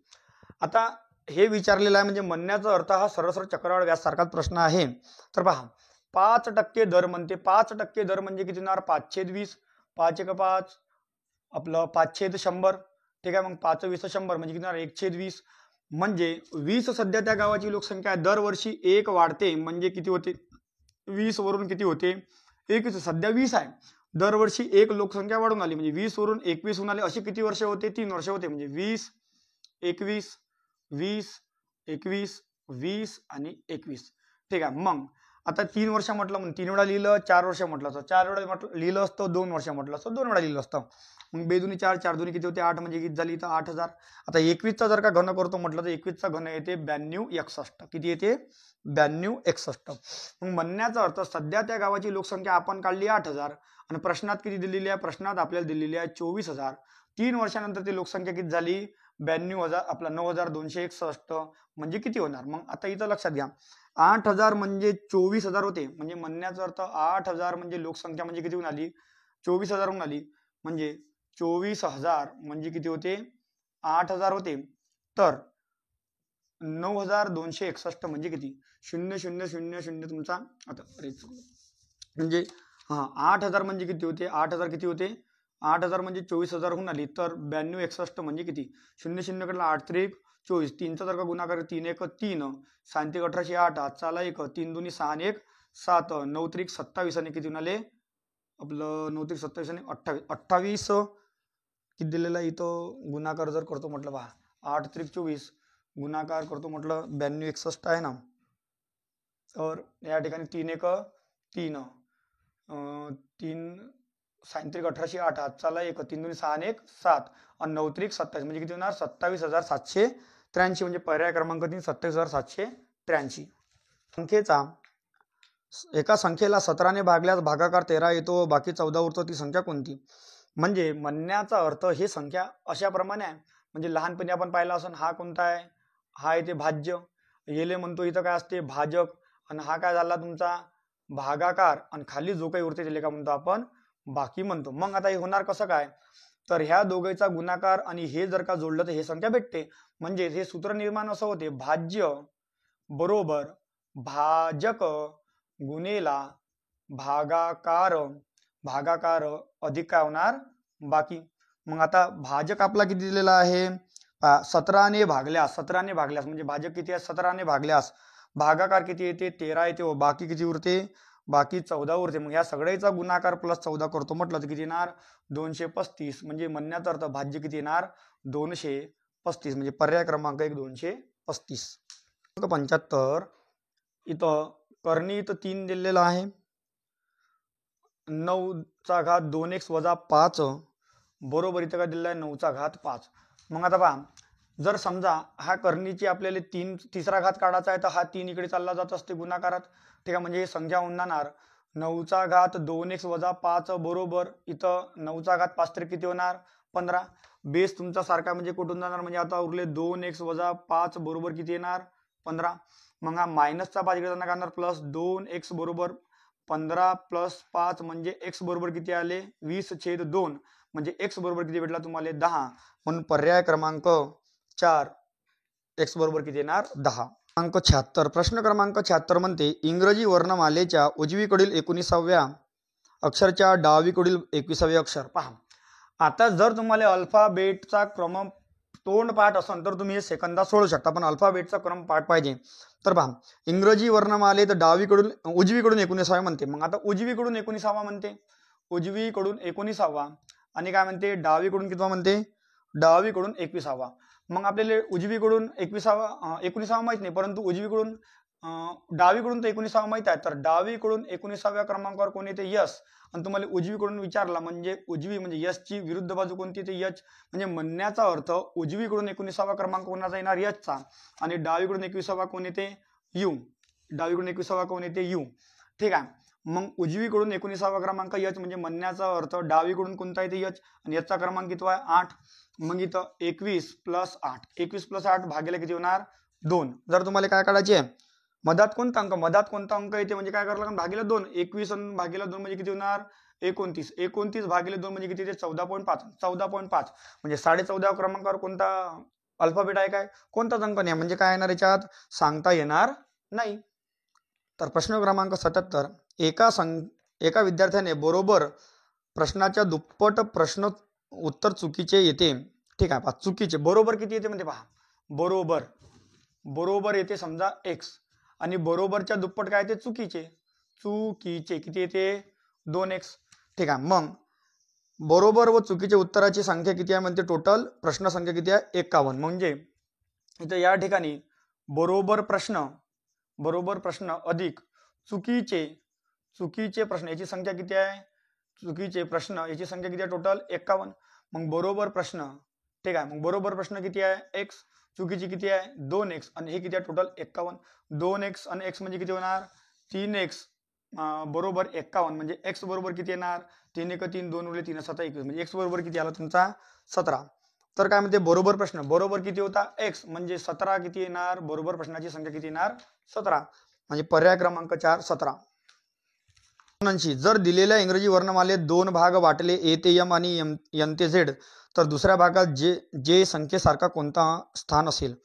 Speaker 1: आता हे विचारलेलं आहे, म्हणजे म्हणण्याचा अर्थ हा सरळ चक्रवाढ व्याज सारखाच प्रश्न आहे. तर पहा 5% दर म्हणते, 5% दर म्हणजे किती होणार, 5/20, 5 × 5 आपलं 5/100. ठीक आहे, मग 5/20 म्हणजे किती होणार, 1/20. म्हणजे 20 सध्या त्या गावाची लोकसंख्या आहे, दरवर्षी 1 वाढते, म्हणजे किती होते, 20 वरून किती होते, 1. सध्या 20 आहे, दरवर्षी 1 लोकसंख्या वाढून आली, म्हणजे 20 वरून 21 होऊन आले. अशी किती वर्ष होते, 3 वर्ष होते. म्हणजे 20, 21, 20, 21, 20 आणि 21. ठीक आहे, मग आता 3 वर्ष म्हटलं म्हणून 3 वेळा लिहिलं, 4 वर्ष म्हटलं असतं 4 वेळा लिहिलं असतं, 2 वर्ष म्हटलं असतं 2 वेळा लिहिलं असतं. मग 2 दुनी 4, 4 दुनी किती होते, 8, म्हणजे किती झाली, तर 8,000. आता 21चा जर का घन करतो म्हटलं तर 21चा घन येते 9261. किती येते, 9261. मग म्हणण्याचा अर्थ सध्या त्या गावाची लोकसंख्या आपण काढली 8,000 आणि प्रश्नात किती दिलेली आहे, प्रश्नात आपल्याला दिलेली आहे 24,000. 3 वर्षानंतर ती लोकसंख्या किती झाली, 92,000, आपला 9,261. म्हणजे किती होणार. मग आता इथं लक्षात घ्या, 8,000 म्हणजे 24,000 होते, म्हणजे म्हणण्याचा अर्थ 8,000 म्हणजे लोकसंख्या म्हणजे किती होऊन आली, 24,000 होऊन आली. म्हणजे 24,000 म्हणजे किती होते, 8,000 होते. तर 9,261 म्हणजे किती, 0000 तुमचा आता म्हणजे 8,000 म्हणजे किती होते, 8,000 किती होते, 8,000 म्हणजे 24,000 होऊन आली. तर 9261 म्हणजे किती, 00 कडला 8 त्रिक 24, 3चा जर का गुणाकार 3 1 3, 7 3 1808, 8 चा 1, 3 दुनी 6 आणि 1 7, 9 त्रिक 27 आणि किती होऊन आले, आपलं 9 त्रिक 27 आणि 28, 28 किती दिलेलं आहे इथं, गुणाकार जर करतो म्हटलं पहा, 8 त्रिक 24 गुणाकार करतो म्हटलं 9261 आहे ना. तर या ठिकाणी 3 1 3, 3 7 त्रिक 1808, 8 चा 1, 3 दुनी 6 आणि 1 7 आणि 9 त्रिक 27, म्हणजे किती होणार, 27,783. म्हणजे पर्याय क्रमांक 3 27,783. संख्येचा एका संख्येला 17 ने भागल्यास भागाकार 13 येतो, बाकी 14 उरतो, ती संख्या कोणती. म्हणजे म्हणण्याचा अर्थ हे संख्या अशा प्रमाणे आहे, म्हणजे लहानपणी आपण पाहिला असून हा कोणता आहे, हा येते भाज्य, येले म्हणतो इथं काय असते, भाजक. आणि हा काय झाला तुमचा भागाकार, आणि खाली जो काही उरते त्याला काय म्हणतो आपण, बाकी म्हणतो. मग आता हे होणार कसं काय, तर ह्या दोघांचा गुणाकार आणि हे जर का जोडलं तर हे संख्या भेटते. म्हणजे हे सूत्र निर्माण असं होते, भाज्य बरोबर भाजक गुणेला भागाकार, भागाकार अधिक काय होणार, बाकी. मग आता भाजक आपला किती दिलेला आहे, 17 ने भागल्यास, 17 ने भागल्यास म्हणजे भाजक किती आहे, 17 ने भागल्यास भागाकार किती येते, 13 येते, व बाकी किती उरते, बाकी 14 उरते. मग या सगळ्याचा गुणाकार प्लस 14 करतो म्हटलं तर किती येणार, 235. म्हणजे म्हणण्याचा अर्थ भाज्य किती येणार, 235. म्हणजे पर्याय क्रमांक 1 235. 75 इथं कर्णी इथं 3 दिलेला आहे, 9चा घात 2x वजा 5 बरोबर इथं काय दिलेला आहे, 9चा घात 5. मग आता पहा, जर समजा हा कर्णीची आपल्याला तिसरा घात काढायचा आहे, तर हा 3 इकडे चालला जात असते गुणाकारात. ठीक आहे, म्हणजे ही संख्या होऊन जाणार 9चा घात 2x वजा 5 बरोबर इथं 9चा घात 5 तरी किती होणार, 15. बेस तुमचा सारखा म्हणजे कुठून जाणार, म्हणजे आता उरले 2x वजा 5 बरोबर किती येणार, 15. मग हा मायनसचा 5 इकडे जाणार काय होणार, प्लस 2x बरोबर 15 प्लस 5 म्हणजे x बरोबर किती आले, 20/2. म्हणजे x बरोबर किती भेटला तुम्हाला, 10. म्हणून पर्याय क्रमांक 4 x बरोबर किती येणार, 10. क्रमांक 76 प्रश्न क्रमांक 76 म्हणते इंग्रजी वर्णमालेच्या उजवीकडील 19व्या अक्षरच्या डावीकडील 21वे अक्षर पहा. आता जर तुम्हाला अल्फाबेटचा क्रम तोंड पाठ असेल तर तुम्ही हे सेकंदात सोडू शकता, पण अल्फाबेटचा क्रम पाठ पाहिजे. तर पहा इंग्रजी वर्णमालेत डावीकडून उजवीकडून 19वा म्हणते. मग आता उजवीकडून 19वा म्हणते, उजवीकडून 19वा आणि काय म्हणते डावीकडून कितवा म्हणते, डावीकडून 21वा. मग आपल्याला उजवीकडून 19वा माहित नाही, परंतु उजवीकडून डावीकडून तर 19वा माहित आहे. तर डावीकडून 19व्या क्रमांकावर कोण येते, यस. आणि तुम्हाला उजवीकडून विचारला म्हणजे उजवी म्हणजे यसची विरुद्ध बाजू कोणती, ते यच. म्हणजे म्हणण्याचा अर्थ उजवीकडून 19वा क्रमांक कोणाचा येणार, यचचा. आणि डावीकडून 21वा कोण येते, यू. डावीकडून 21वा कोण येते, यू. ठीक आहे. मग उजवीकडून 19वा क्रमांक यच म्हणजे म्हणण्याचा अर्थ डावीकडून कोणता येते, यच. आणि याचा क्रमांक किती आहे, 8. मग इथं 21 + 8, 21 + 8 भागिले किती होणार, 2. जर तुम्हाला काय काढायचे आहे, मधात कोणता अंक येते म्हणजे काय करायला लागेल, भागिले 2. 21 भागिले 2 म्हणजे किती होणार, 29. 29 भागिले 2 म्हणजे किती, 14.5. 14.5 म्हणजे 14.5 क्रमांकावर कोणता अल्फाबेट आहे, काय कोणताच अंक नाही, म्हणजे काय येणार याच्यात सांगता येणार नाही. तर प्रश्न क्रमांक 77 एका विद्यार्थ्याने बरोबर प्रश्नाच्या दुप्पट प्रश्न उत्तर चुकीचे येते. ठीक आहे, चुकीचे बरोबर किती येते म्हणजे पहा, बरोबर येते समजा x आणि बरोबरच्या दुप्पट काय येते, चुकीचे किती येते, 2x. ठीक आहे. मग बरोबर व चुकीचे उत्तराची संख्या किती आहे म्हणते, टोटल प्रश्न संख्या किती आहे, 51. म्हणजे इथं या ठिकाणी बरोबर प्रश्न अधिक चुकीचे प्रश्न याची संख्या किती आहे, चुकीचे प्रश्न याची संख्या किती आहे, टोटल 51. मग बरोबर प्रश्न, ठीक आहे. मग बरोबर प्रश्न किती आहे, x. चुकीची किती आहे, 2x. आणि हे किती आहे, टोटल 51. 2x आणि x म्हणजे किती होणार, 3x बरोबर 51. म्हणजे x बरोबर किती येणार, 3 × 3 2 × 3 7 21. म्हणजे x बरोबर किती आला तुमचा, 17. तर काय म्हणते बरोबर प्रश्न बरोबर किती होता, x म्हणजे 17 किती येणार, बरोबर प्रश्नाची संख्या किती येणार, 17. म्हणजे पर्याय क्रमांक 4 17. जर दिलेल्या इंग्रजी वर्णमालेत 2 भाग वाटले ए ते एम आणि एन ते झेड, तर दुसऱ्या भागात जे संख्येसारखा कोणता स्थान असेल.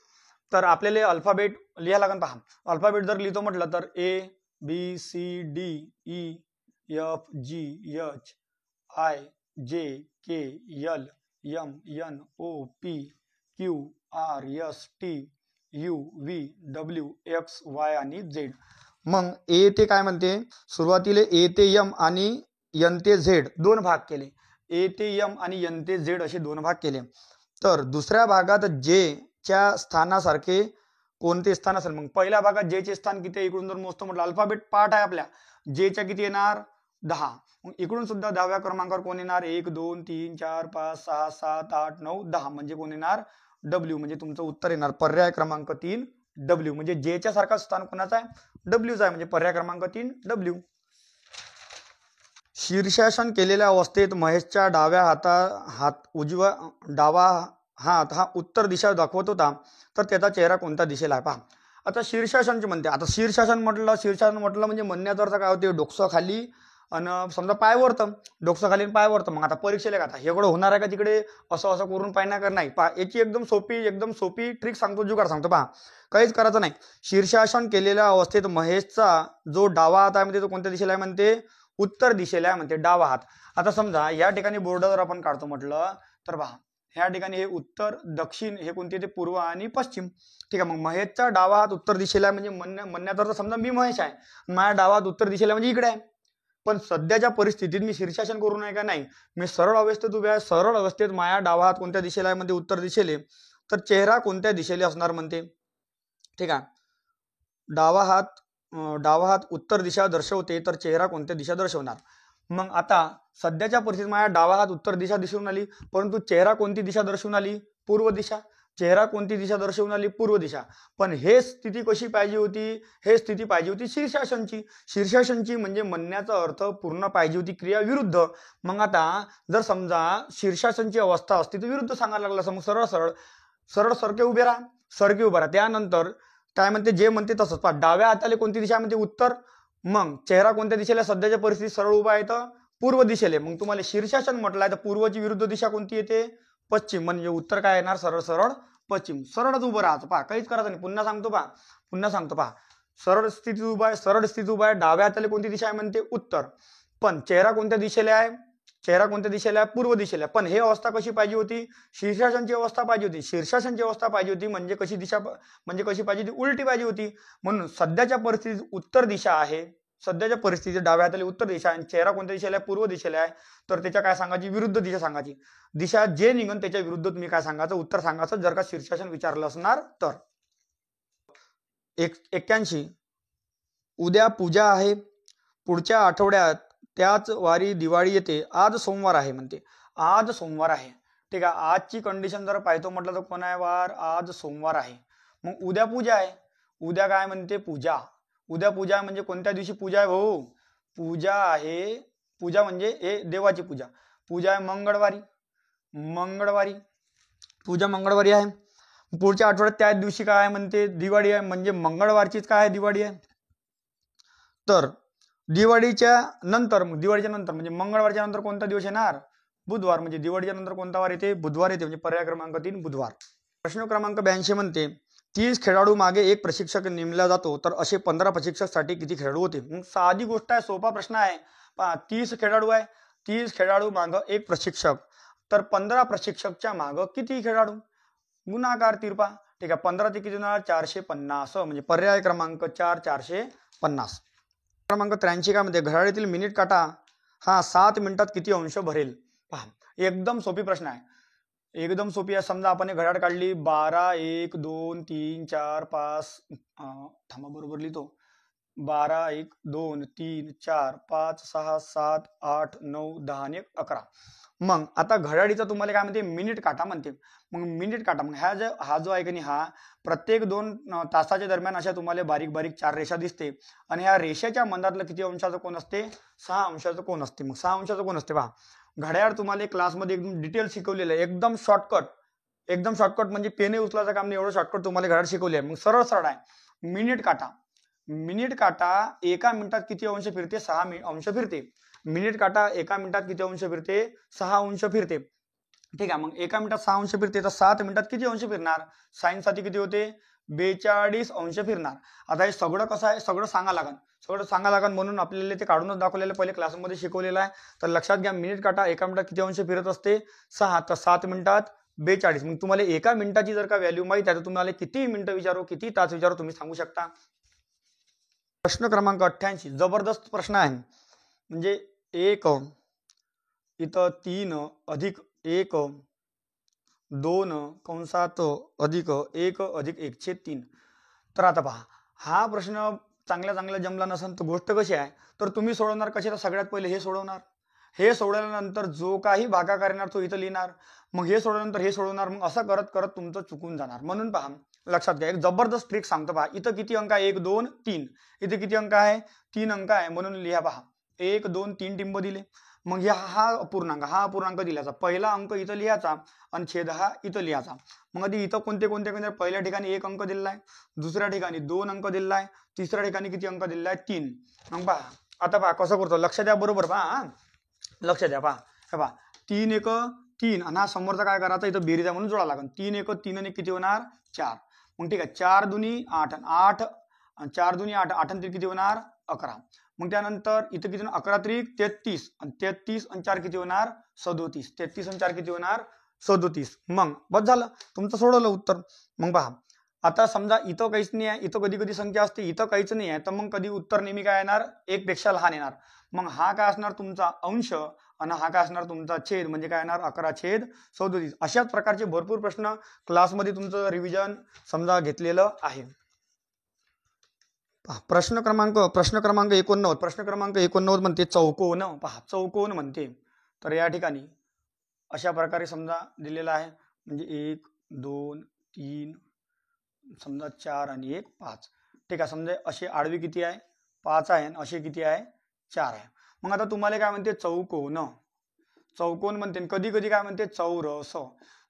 Speaker 1: तर आपल्याला अल्फाबेट लिहायला लागेल. पहा अल्फाबेट जर लिहितो म्हटलं तर ABCDEFGHIJKLMNOPQRSTUVWXY आणि Z. मग ए ते काय म्हणते, सुरुवातीला ए ते एम आणि एन ते झेड 2 भाग केले. ए ते एम आणि एन ते झेड असे 2 भाग केले. तर दुसऱ्या भागात जे च्या स्थानासारखे कोणते स्थान असेल. मग पहिल्या भागात जे चे स्थान किती, इकडून जर मोजतो म्हटलं अल्फाबेट पार्ट आहे आपल्या, जे च्या किती येणार 10. मग इकडून सुद्धा 10व्या क्रमांकावर कोण येणार, 1 2 3 4 5 6 7 8 9 10 म्हणजे कोण येणार, W. म्हणजे तुमचं उत्तर येणार पर्याय क्रमांक 3 W. म्हणजे जे च्या सारखा स्थान कोणाचा आहे, W चा आहे. म्हणजे पर्याय क्रमांक 3 W. शीर्षासन केलेल्या अवस्थेत महेशच्या डावा हात हा उत्तर दिशा दाखवत होता, तर त्याचा चेहरा कोणत्या दिशेला आहे पहा. आता शीर्षासनचे म्हणते. आता शीर्षासन म्हटलं म्हणजे म्हणण्याचा अर्थ काय होते, डोकं खाली आणि समजा पाय वरतं, डोकं खाली पाय वरतं. मग आता परीक्षेला का आता हेकडं होणार आहे का तिकडे, असं करून पाहिजे का नाही. पहा याची एकदम सोपी ट्रिक सांगतो, जुगाड सांगतो. पहा काहीच करायचं नाही. शीर्षासन केलेल्या अवस्थेत महेशचा जो डावा हात आहे म्हणते तो कोणत्या दिशेला आहे म्हणते, उत्तर दिशेला आहे म्हणते, डावा हात. आता समजा या ठिकाणी बोर्डावर आपण काढतो म्हटलं तर पहा ह्या ठिकाणी हे उत्तर दक्षिण हे कोणते, ते पूर्व आणि पश्चिम. ठीक आहे. मग महेशचा डावा हात उत्तर दिशेला आहे म्हणजे म्हणण्याचा अर्थ समजा मी महेश आहे, माझ्या डावा हात उत्तर दिशेला म्हणजे इकडे आहे. पण सध्याच्या परिस्थितीत मी शीर्षासन करू नये का नाही, मी सरळ अवस्थेत उभे आहे. सरळ अवस्थेत माझ्या डावा हात कोणत्या दिशेला आहे म्हणजे उत्तर दिशेले, तर चेहरा कोणत्या दिशेला असणार म्हणते. ठीक आहे. डावा हात उत्तर दिशा दर्शवते, तर चेहरा कोणत्या दिशा दर्शवणार. मग आता सध्याच्या परिस्थितीत माझ्या डावा हात उत्तर दिशा दिसून आली, परंतु चेहरा कोणती दिशा दर्शवून आली, पूर्व दिशा. चेहरा कोणती दिशा दर्शवून आली, पूर्व दिशा. पण हे स्थिती कशी पाहिजे होती, हे स्थिती पाहिजे होती शीर्षासनची म्हणजे म्हणण्याचा अर्थ पूर्ण पाहिजे होती क्रिया विरुद्ध. मग आता जर समजा शीर्षासनची अवस्था असती तर विरुद्ध सांगायला लागला, मग सरळ सरके उभे राहा. त्यानंतर काय म्हणते, जे म्हणते तसंच. पहा डाव्या हाताला कोणती दिशा म्हणते, उत्तर. मग चेहरा कोणत्या दिशेला, सध्याच्या परिस्थितीत सरळ उभा आहे तर पूर्व दिशेला. मग तुम्हाला शीर्षासन म्हटलंय तर पूर्वची विरुद्ध दिशा कोणती येते, पश्चिम. म्हणजे उत्तर काय येणार, सरळ पश्चिम. सरळच उभं राहायचं पहा, काहीच करायचं नाही. पुन्हा सांगतो पहा. सरळ स्थितीत उभा आहे. डाव्या हाताला कोणती दिशा आहे म्हणते उत्तर. पण चेहरा कोणत्या दिशेला आहे? पूर्व दिशेला. पण हे अवस्था कशी पाहिजे होती? शीर्षासनची अवस्था पाहिजे होती. म्हणजे कशी दिशा, म्हणजे कशी पाहिजे होती? उलटी पाहिजे होती. म्हणून सध्याच्या परिस्थितीत उत्तर दिशा आहे. सध्याच्या परिस्थितीत डाव्या हाताला उत्तर दिशा आहे. चेहरा कोणत्या दिशेला आहे? पूर्व दिशेला आहे. तर त्याच्या काय सांगायची? विरुद्ध दिशा सांगायची. दिशा जे निघन त्याच्या विरुद्ध तुम्ही काय सांगायचं? उत्तर सांगायचं, जर का शीर्षासन विचारलं असणार तर. 81. उद्या पूजा आहे. पुढच्या आठवड्यात त्याच वारी दिवाळी येते. आज सोमवार आहे म्हणते. आज सोमवार आहे. ठीक आहे. आजची कंडिशन जर पाहतो म्हटलं तर कोण आहे वार? आज सोमवार आहे. मग उद्या पूजा आहे. उद्या काय म्हणते? पूजा. उद्या पूजा म्हणजे कोणत्या दिवशी पूजा आहे भाऊ? पूजा आहे. पूजा म्हणजे हे देवाची पूजा. पूजा आहे मंगळवारी. पूजा मंगळवारी आहे. पुढच्या आठवड्यात त्याच दिवशी काय म्हणते? दिवाळी आहे. म्हणजे मंगळवारचीच काय आहे? दिवाळी आहे. तर दिवाळीच्या नंतर म्हणजे मंगळवारच्या नंतर कोणता दिवस येणार? बुधवार. म्हणजे दिवाळीच्या नंतर कोणता वार येते? बुधवार येते. म्हणजे पर्याय क्रमांक 3 बुधवार. प्रश्न क्रमांक 82 म्हणते 30 खेळाडू मागे एक प्रशिक्षक नेमला जातो, तर असे 15 प्रशिक्षकासाठी किती खेळाडू होते? मग साधी गोष्ट आहे, सोपा प्रश्न आहे. 30 खेळाडू आहे. 30 खेळाडू मागं एक प्रशिक्षक, तर 15 प्रशिक्षकच्या मागं किती खेळाडू? गुणाकार तिरपा. ठीक आहे. 15 ते किती होणार? 450. म्हणजे पर्याय क्रमांक 4 450. क्रमांक 83 काय म्हणते? घड्याळीतील मिनिट काटा हा 7 मिनिटात किती अंश भरेल? पहा, एकदम सोपी प्रश्न आहे. एकदम सोपी आहे. समजा आपण घड्याळ काढली 12 1 2 3 4 5 थांबा बरोबर लिहितो. 12 1 2 3 4 5 6 7 8 9 10 आणि 11. मग आता घड्याळीचा तुम्हाला काय म्हणते? मिनिट काटा म्हणते. मग मिनिट काटा, मग हा जो आहे की नाही, हा प्रत्येक 2 तासाच्या दरम्यान अशा तुम्हाला बारीक बारीक 4 रेषा दिसते. आणि ह्या रेषेच्या मधातलं किती अंशाचं कोण असते? 6 अंशाचं कोण असते. मग 6 अंशाचं कोण असते पहा. घड्याळ तुम्हाला क्लासमध्ये एकदम डिटेल शिकवलेलं आहे. एकदम शॉर्टकट म्हणजे पेने उचलायचं काम नाही, एवढं शॉर्टकट तुम्हाला घड्याळ शिकवले आहे. मग सरळ आहे. मिनिट काटा एका मिनिटात किती अंश फिरते? 6 अंश फिरते. मिनिट काटा एका मिनिटात किती अंश फिरते? 6 अंश फिरते. ठीक आहे. मग एका मिनिटात 6 अंश फिरते, तर 7 मिनिटात किती अंश फिरणार? साइन साठी किती होते? 42 अंश फिरणार. आता हे सगळं कसं आहे? सगळं सांगा लागन म्हणून आपल्याला ते काढूनच दाखवलेलं, पहिले क्लासमध्ये शिकवलेलं आहे. तर लक्षात घ्या, मिनिट काटा एका मिनिटात किती अंश फिरत असते? 6. तर 7 मिनिटात 42. मग तुम्हाला एका मिनिटाची जर का व्हॅल्यू माहिती आहे तर तुम्हाला किती मिनिटं विचारू, किती तास विचारू, तुम्ही सांगू शकता. प्रश्न क्रमांक 88 जबरदस्त प्रश्न आहे. म्हणजे 1 इथं 3 अधिक 1 2 कंसात अधिक 1 अधिक 1/3. तर आता पहा, हा प्रश्न चांगल्या जमला नसेल तर गोष्ट कशी आहे, तर तुम्ही सोडवणार कशी? तर सगळ्यात पहिले हे सोडवणार. हे सोडवल्यानंतर जो काही भागाकार येणार तो इथं लिहिणार. मग हे सोडवल्यानंतर हे सोडवणार. मग असं करत करत तुमचं चुकून जाणार. म्हणून पहा, लक्षात घ्या, एक जबरदस्त ट्रिक सांगतो पहा. इथं किती अंक आहे? 1 2 3. इथे किती अंक आहे? 3 अंक आहे. म्हणून लिहा पहा, 1 2 3 टिंब दिले. मग हा अपूर्णांक दिल्याचा पहिला अंक इथं लिहायचा आणि छेद हा इथं लिहायचा. मग आधी इथं कोणते पहिल्या ठिकाणी 1 अंक दिलेला आहे, दुसऱ्या ठिकाणी 2 अंक दिलेला आहे, तिसऱ्या ठिकाणी किती अंक दिलेला आहे? 3. मग पहा, आता पहा कसं करतो, लक्ष द्या, बरोबर पहा, लक्ष द्या. पहा, हे पहा, 3 1 3 आणि हा समोरचा काय करायचा? इथं बेरीज आहे म्हणून जोडा लागेल. 3 1 3 आणि किती होणार? 4. मग ठीक आहे, 4 दुनी 8 8 4 दुनी 8 8 आणि किती होणार? 11. मग त्यानंतर इथं किती? 11 त्रिक 33 आणि 33 आणि 4 किती होणार? 37. 33 आणि 4 किती होणार? 37. मग बस झालं, तुमचं सोडवलं उत्तर. मग पहा, आता समजा इथं काहीच नाही आहे, इथं कधी कधी संख्या असते, इथं काहीच नाही आहे, तर मग कधी उत्तर नेहमी काय येणार? 1 पेक्षा लहान येणार. मग हा काय असणार? तुमचा अंश. आणि हा काय असणार? तुमचा छेद. म्हणजे काय येणार? 11/37. अशाच प्रकारचे भरपूर प्रश्न क्लासमध्ये तुमचं रिव्हिजन समजा घेतलेलं आहे. प्रश्न क्रमांक 89. प्रश्न क्रमांक 89 म्हणते चौकोन. पहा, चौकोन म्हणते. तर या ठिकाणी अशा प्रकारे समजा दिलेला आहे. म्हणजे 1 2 3 समजा 4 आणि 1 5. ठीक आहे. समजा अशी आडवी किती आहे? 5 आहे आणि अशी किती आहे? 4 आहे. मग आता तुम्हाला काय म्हणते? चौकोन म्हणते. कधी कधी काय म्हणते? चौरस.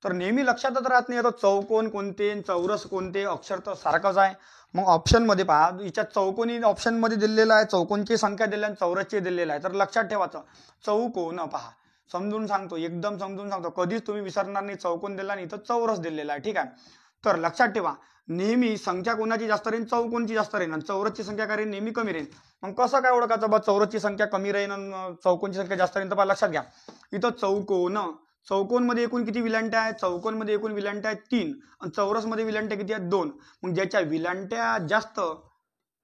Speaker 1: तर नेहमी लक्षातच राहत नाही आता चौकोन कोणते, चौरस कोणते. अक्षर तर सारखंच आहे. मग ऑप्शन मध्ये पहा, याच्यात चौकोनी ऑप्शन मध्ये दिलेला आहे, चौकोनची संख्या दिली आणि चौरसची दिलेला आहे. तर लक्षात ठेवायचं, चौकोन. पहा, समजून सांगतो, एकदम समजून सांगतो, कधीच तुम्ही विसरणार नाही. चौकोन दिला आणि इथं चौरस दिलेला आहे. ठीक आहे. तर लक्षात ठेवा नेहमी संख्या कोणाची जास्त राहील, चौकोनची जास्त राहील आणि चौरसची संख्या काय राहील, नेहमी कमी राहील. मग कसं काय ओळखायचं बा चौरसची संख्या कमी राहील आणि चौकोनची संख्या जास्त राहील? तर बा लक्षात घ्या इथं चौकोनमध्ये एकूण किती विलांट्या आहेत? चौकोनमध्ये एकूण विलांट्या आहेत 3 आणि चौरसमध्ये विलांट्या किती आहेत? 2. मग ज्याच्या विलांट्या जास्त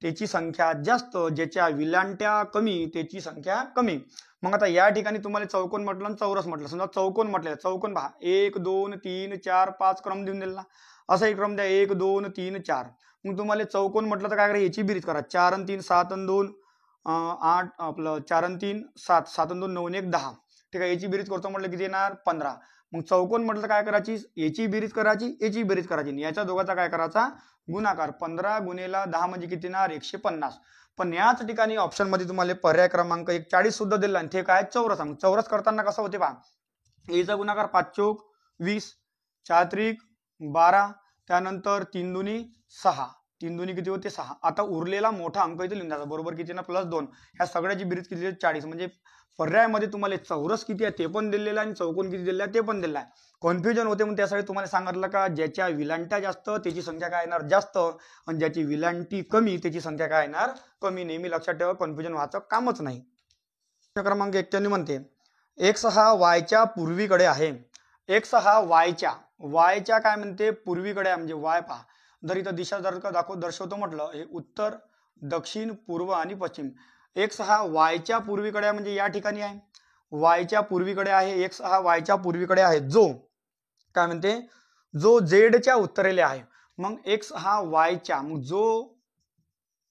Speaker 1: त्याची संख्या जास्त, ज्याच्या विलांट्या कमी त्याची संख्या कमी. मग आता या ठिकाणी तुम्हाला चौकोन म्हटलं आणि चौरस म्हटलं. समजा चौकोन म्हटलं, चौकोन पहा 1 2 3 4 5 क्रम देऊन दिला. असा एक क्रम द्या 1 2 3 4. मग तुम्हाला चौकोन म्हटलं तर काय करा, याची बेरीज करा. 4 आणि 3 7 आणि 2 8, आपलं 4 आणि 3 7, 7 आणि 2 9 1 10. ठीक आहे, याची बेरीज करतो म्हटलं किती येणार? 15. मग चौकोन म्हटलं तर काय करायची, याची बेरीज करायची, याची बेरीज करायची, याच्या दोघांचा काय करायचा? गुणाकार. 15 गुणिले 10 म्हणजे किती येणार? 150. पण याच ठिकाणी ऑप्शन मध्ये तुम्हाला पर्याय क्रमांक 40 सुद्धा दिला आणि ते काय? चौरस. चौरस करताना कसं होते पहा, याचा गुणाकार 5 चौक 20, 4 त्रिक 12, त्यानंतर 3 दुनी 6, 3 दुनी किती होते? 6. आता उरलेला मोठा अंक इथे लिहून द्यायचा, बरोबर किती ना? +2. ह्या सगळ्याची बेरीज किती आहे? 40. म्हणजे पर्यायामध्ये तुम्हाला चौरस किती आहे ते पण दिलेलं आहे आणि चौकोन किती दिलेला आहे ते पण दिलेलं आहे. कन्फ्युजन होते म्हणून त्यासाठी तुम्हाला सांगितलं का ज्याच्या विलांट्या जास्त त्याची संख्या काय येणार? जास्त, आणि ज्याची विलांटी कमी त्याची संख्या काय येणार? कमी. नेहमी लक्षात ठेवा, कन्फ्युजन व्हायचं कामच नाही. प्रश्न क्रमांक 91 म्हणते x हा y च्या पूर्वीकडे आहे. x हा y च्या काय म्हणते? पूर्वीकडे आहे. म्हणजे y पहा, जर इथं दिशा जर का दर्शवतो म्हटलं, हे उत्तर दक्षिण पूर्व आणि पश्चिम. x हा y च्या पूर्वीकडे आहे म्हणजे या ठिकाणी आहे, y च्या पूर्वीकडे आहे. x हा y च्या पूर्वीकडे आहे, जो काय म्हणते? जो z च्या उत्तरेला आहे. मग x हा y च्या, मग जो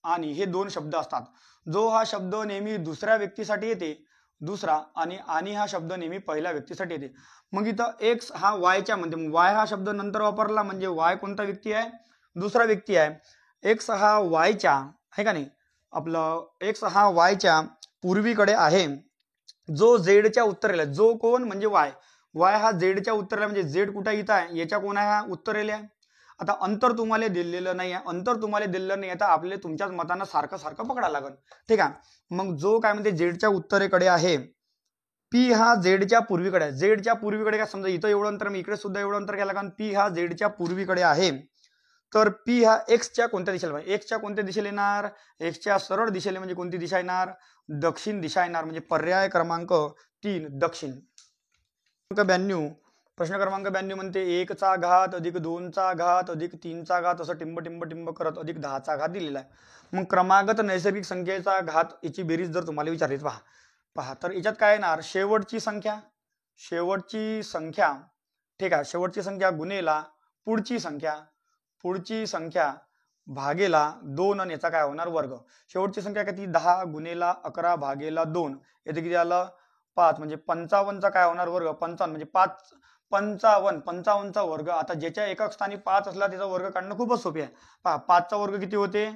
Speaker 1: आणि हे दोन शब्द असतात. जो हा शब्द नेहमी दुसऱ्या व्यक्तीसाठी येते, दुसरा, आणि हा शब्द नेहमी पहिल्या व्यक्तीसाठी येते. मग इथं x हा y च्या म्हणते, मग y हा शब्द नंतर वापरला म्हणजे y कोणता व्यक्ती आहे? दुसरा व्यक्ती आहे. x हा y च्या आहे का नाही, आपलं x हा y च्या पूर्वीकडे आहे, जो z च्या उत्तरेला. जो कोण? म्हणजे y हा z च्या उत्तरेला, म्हणजे z कुठे इथं आहे, याच्या कोण आहे? हा उत्तरेला आहे. आता अंतर तुम्हाला दिलेलं नाही आहे, अंतर तुम्हाला दिलेलं नाही, आता आपले तुमच्याच मतानं सारखं सारखं पकडायला लागेल. ठीक आहे, मग जो काय म्हणते z च्या उत्तरेकडे आहे, p हा z च्या पूर्वीकडे आहे. z च्या पूर्वीकडे काय, समजा इथं एवढं अंतर, मी इकडे सुद्धा एवढं अंतर घ्यायला लागेल. p हा z च्या पूर्वीकडे आहे, तर p हा x च्या कोणत्या दिशेला पाहिजे? x च्या कोणत्या दिशेला येणार? x च्या सरळ दिशेला, म्हणजे कोणती दिशा येणार? दक्षिण दिशा येणार. म्हणजे पर्याय क्रमांक 3 दक्षिण. 92 प्रश्न क्रमांक 92 म्हणते 1 चा घात अधिक 2 चा घात अधिक 3 चा घात असं टिंब टिंब टिंब करत अधिक 10 चा घात दिलेला आहे. मग क्रमागत नैसर्गिक संख्येचा घात याची बेरीज जर तुम्हाला विचारली, पहा तर याच्यात काय येणार? शेवटची संख्या ठीक आहे, शेवटची संख्या गुणेला पुढची संख्या भागेला 2 आणि याचा काय होणार? वर्ग. शेवटची संख्या किती? 10 गुणेला 11 भागेला 2, येथे किती आलं? 5. म्हणजे 55 चा काय होणार? वर्ग. 55 म्हणजे 55 चा वर्ग. आता ज्याच्या एकक स्थानी 5 असला त्याचा वर्ग काढणं खूपच सोपे आहे. पहा 5 चा वर्ग किती होते?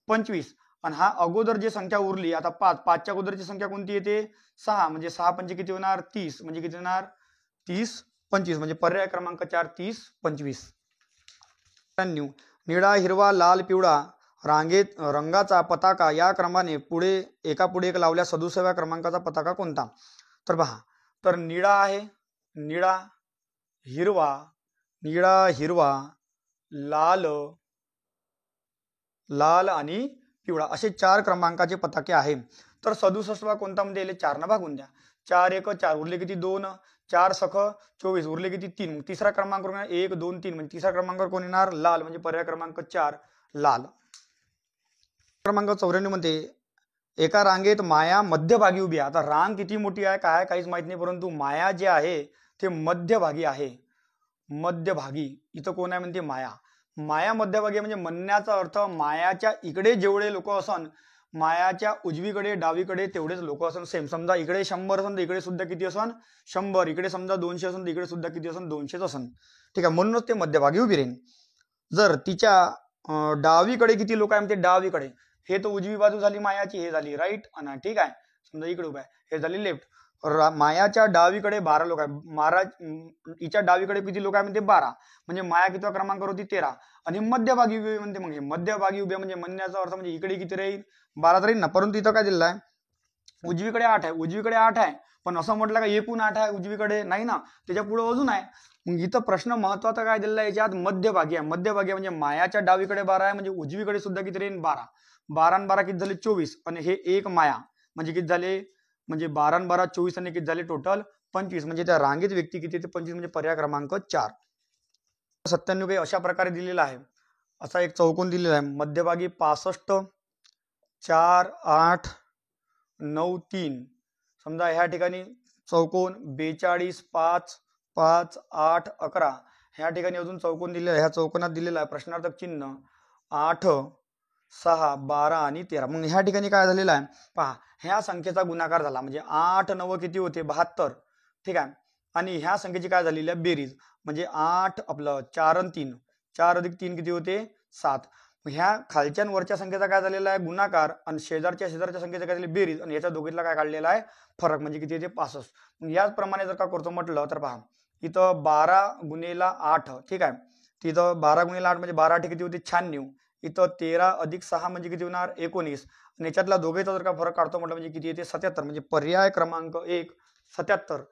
Speaker 1: 25. आणि हा अगोदर जी संख्या उरली, आता 5 च्या अगोदरची संख्या कोणती येते? 6. म्हणजे 6 पंचे किती होणार? 30. म्हणजे किती होणार? 30 25. म्हणजे पर्याय क्रमांक 4 30 25. निळा हिरवा लाल पिवळा रांगेत रंगाचा पताका या क्रमाने एका पुढे एक लावल्या 67व्या क्रमांकाचा पताका कोणता? तर पहा, तर निळा आहे, निळा हिरवा लाल आणि पिवळा असे 4 क्रमांकाचे पताके आहे. तर 67वा कोणता म्हणजे याला 4 ने भागून द्या. 4 1 4 उरले किती? 2. 4 सख 24 उरले किती? 3. तिसरा क्रमांक 1 2 3 म्हणजे तिसरा क्रमांकावर कोण येणार? लाल. म्हणजे पर्याय क्रमांक 4 लाल. क्रमांक 94 मध्ये एका रांगेत माया मध्यभागी उभी आहे. आता रांग किती मोठी आहे काय काहीच माहित नाही, परंतु माया जे आहे ते मध्यभागी आहे. मध्यभागी इथं कोण आहे म्हणते? माया मध्यभागी म्हणजे म्हणण्याचा अर्थ मायाच्या इकडे जेवढे लोक असन, मायाच्या उजवीकडे डावीकडे तेवढेच लोक असन. सेम समजा इकडे 100 असन तर इकडे सुद्धा किती असन? 100. इकडे समजा 200 असन तर इकडे सुद्धा किती असन? 200 असन. ठीक आहे, म्हणूनच ते मध्यभागी उभी राहील. जर तिच्या डावीकडे किती लोक आहे म्हणते? डावीकडे, हे तर उजवी बाजू झाली मायाची, हे झाली राईट. आणि ठीक आहे, समजा इकडे उभा आहे, हे झाली लेफ्ट. मायाच्या डावीकडे 12 लोक आहे. हिच्या डावीकडे किती लोक आहे म्हणते? 12. म्हणजे माया किती क्रमांकावर होती? 13. आणि मध्यभागी उभे म्हणते. मग हे मध्यभागी उभे म्हणजे म्हणण्याचा अर्थ म्हणजे इकडे किती राहील? 12 राहील ना. परंतु इथं काय दिलेलं आहे? उजवीकडे 8 आहे. पण असं म्हटलं का एकूण 8 आहे उजवीकडे, नाही ना, त्याच्या पुढे अजून आहे. मग इथं प्रश्न महत्वाचा काय दिलेला आहे याच्यात, मध्यभागी आहे. मध्यभागी म्हणजे मायाच्या डावीकडे 12 आहे, म्हणजे उजवीकडे सुद्धा किती राहील 12. 12 आणि 12 किती झाले 24, आणि हे एक माया म्हणजे किती झाले, म्हणजे 12 आणि 12 24 आणि किती झाले टोटल 25. म्हणजे त्या रांगेत व्यक्ती किती ते 25, म्हणजे पर्याय क्रमांक 4. 97 काही अशा प्रकारे दिलेला आहे. असा एक चौकोन दिलेला आहे, मध्यभागी 65 4 8 9 3. समजा ह्या ठिकाणी चौकोन 42 5 5 8 11. ह्या ठिकाणी अजून चौकोन दिलेला आहे, ह्या चौकोनात दिलेला आहे प्रश्नार्थक चिन्ह 8 6 12 आणि 13. मग ह्या ठिकाणी काय झालेलं आहे पहा, ह्या संख्येचा गुणाकार झाला म्हणजे 8 9 किती होते 72. ठीक आहे, आणि ह्या संख्येची काय झालेली आहे बेरीज, म्हणजे 8 आपलं 4 आणि 3, 4 अधिक 3 किती होते 7. ह्या खालच्या वरच्या संख्येचा काय झालेला आहे गुणाकार, आणि शेजारच्या संख्येचा काय झाली बेरीज, आणि याच्या दोघीतला काय काढलेला आहे फरक, म्हणजे किती येते 65. मग याचप्रमाणे जर का करतो म्हटलं तर पहा, इथं 12 गुणेला 8. ठीक आहे, तिथं 12 गुणेला 8 म्हणजे 12 किती होते 96. इथं 13 अधिक 6 म्हणजे किती होणार 19. आणि याच्यातला दोघेचा जर का फरक काढतो म्हटलं म्हणजे किती येते 77. म्हणजे पर्याय क्रमांक 1 77.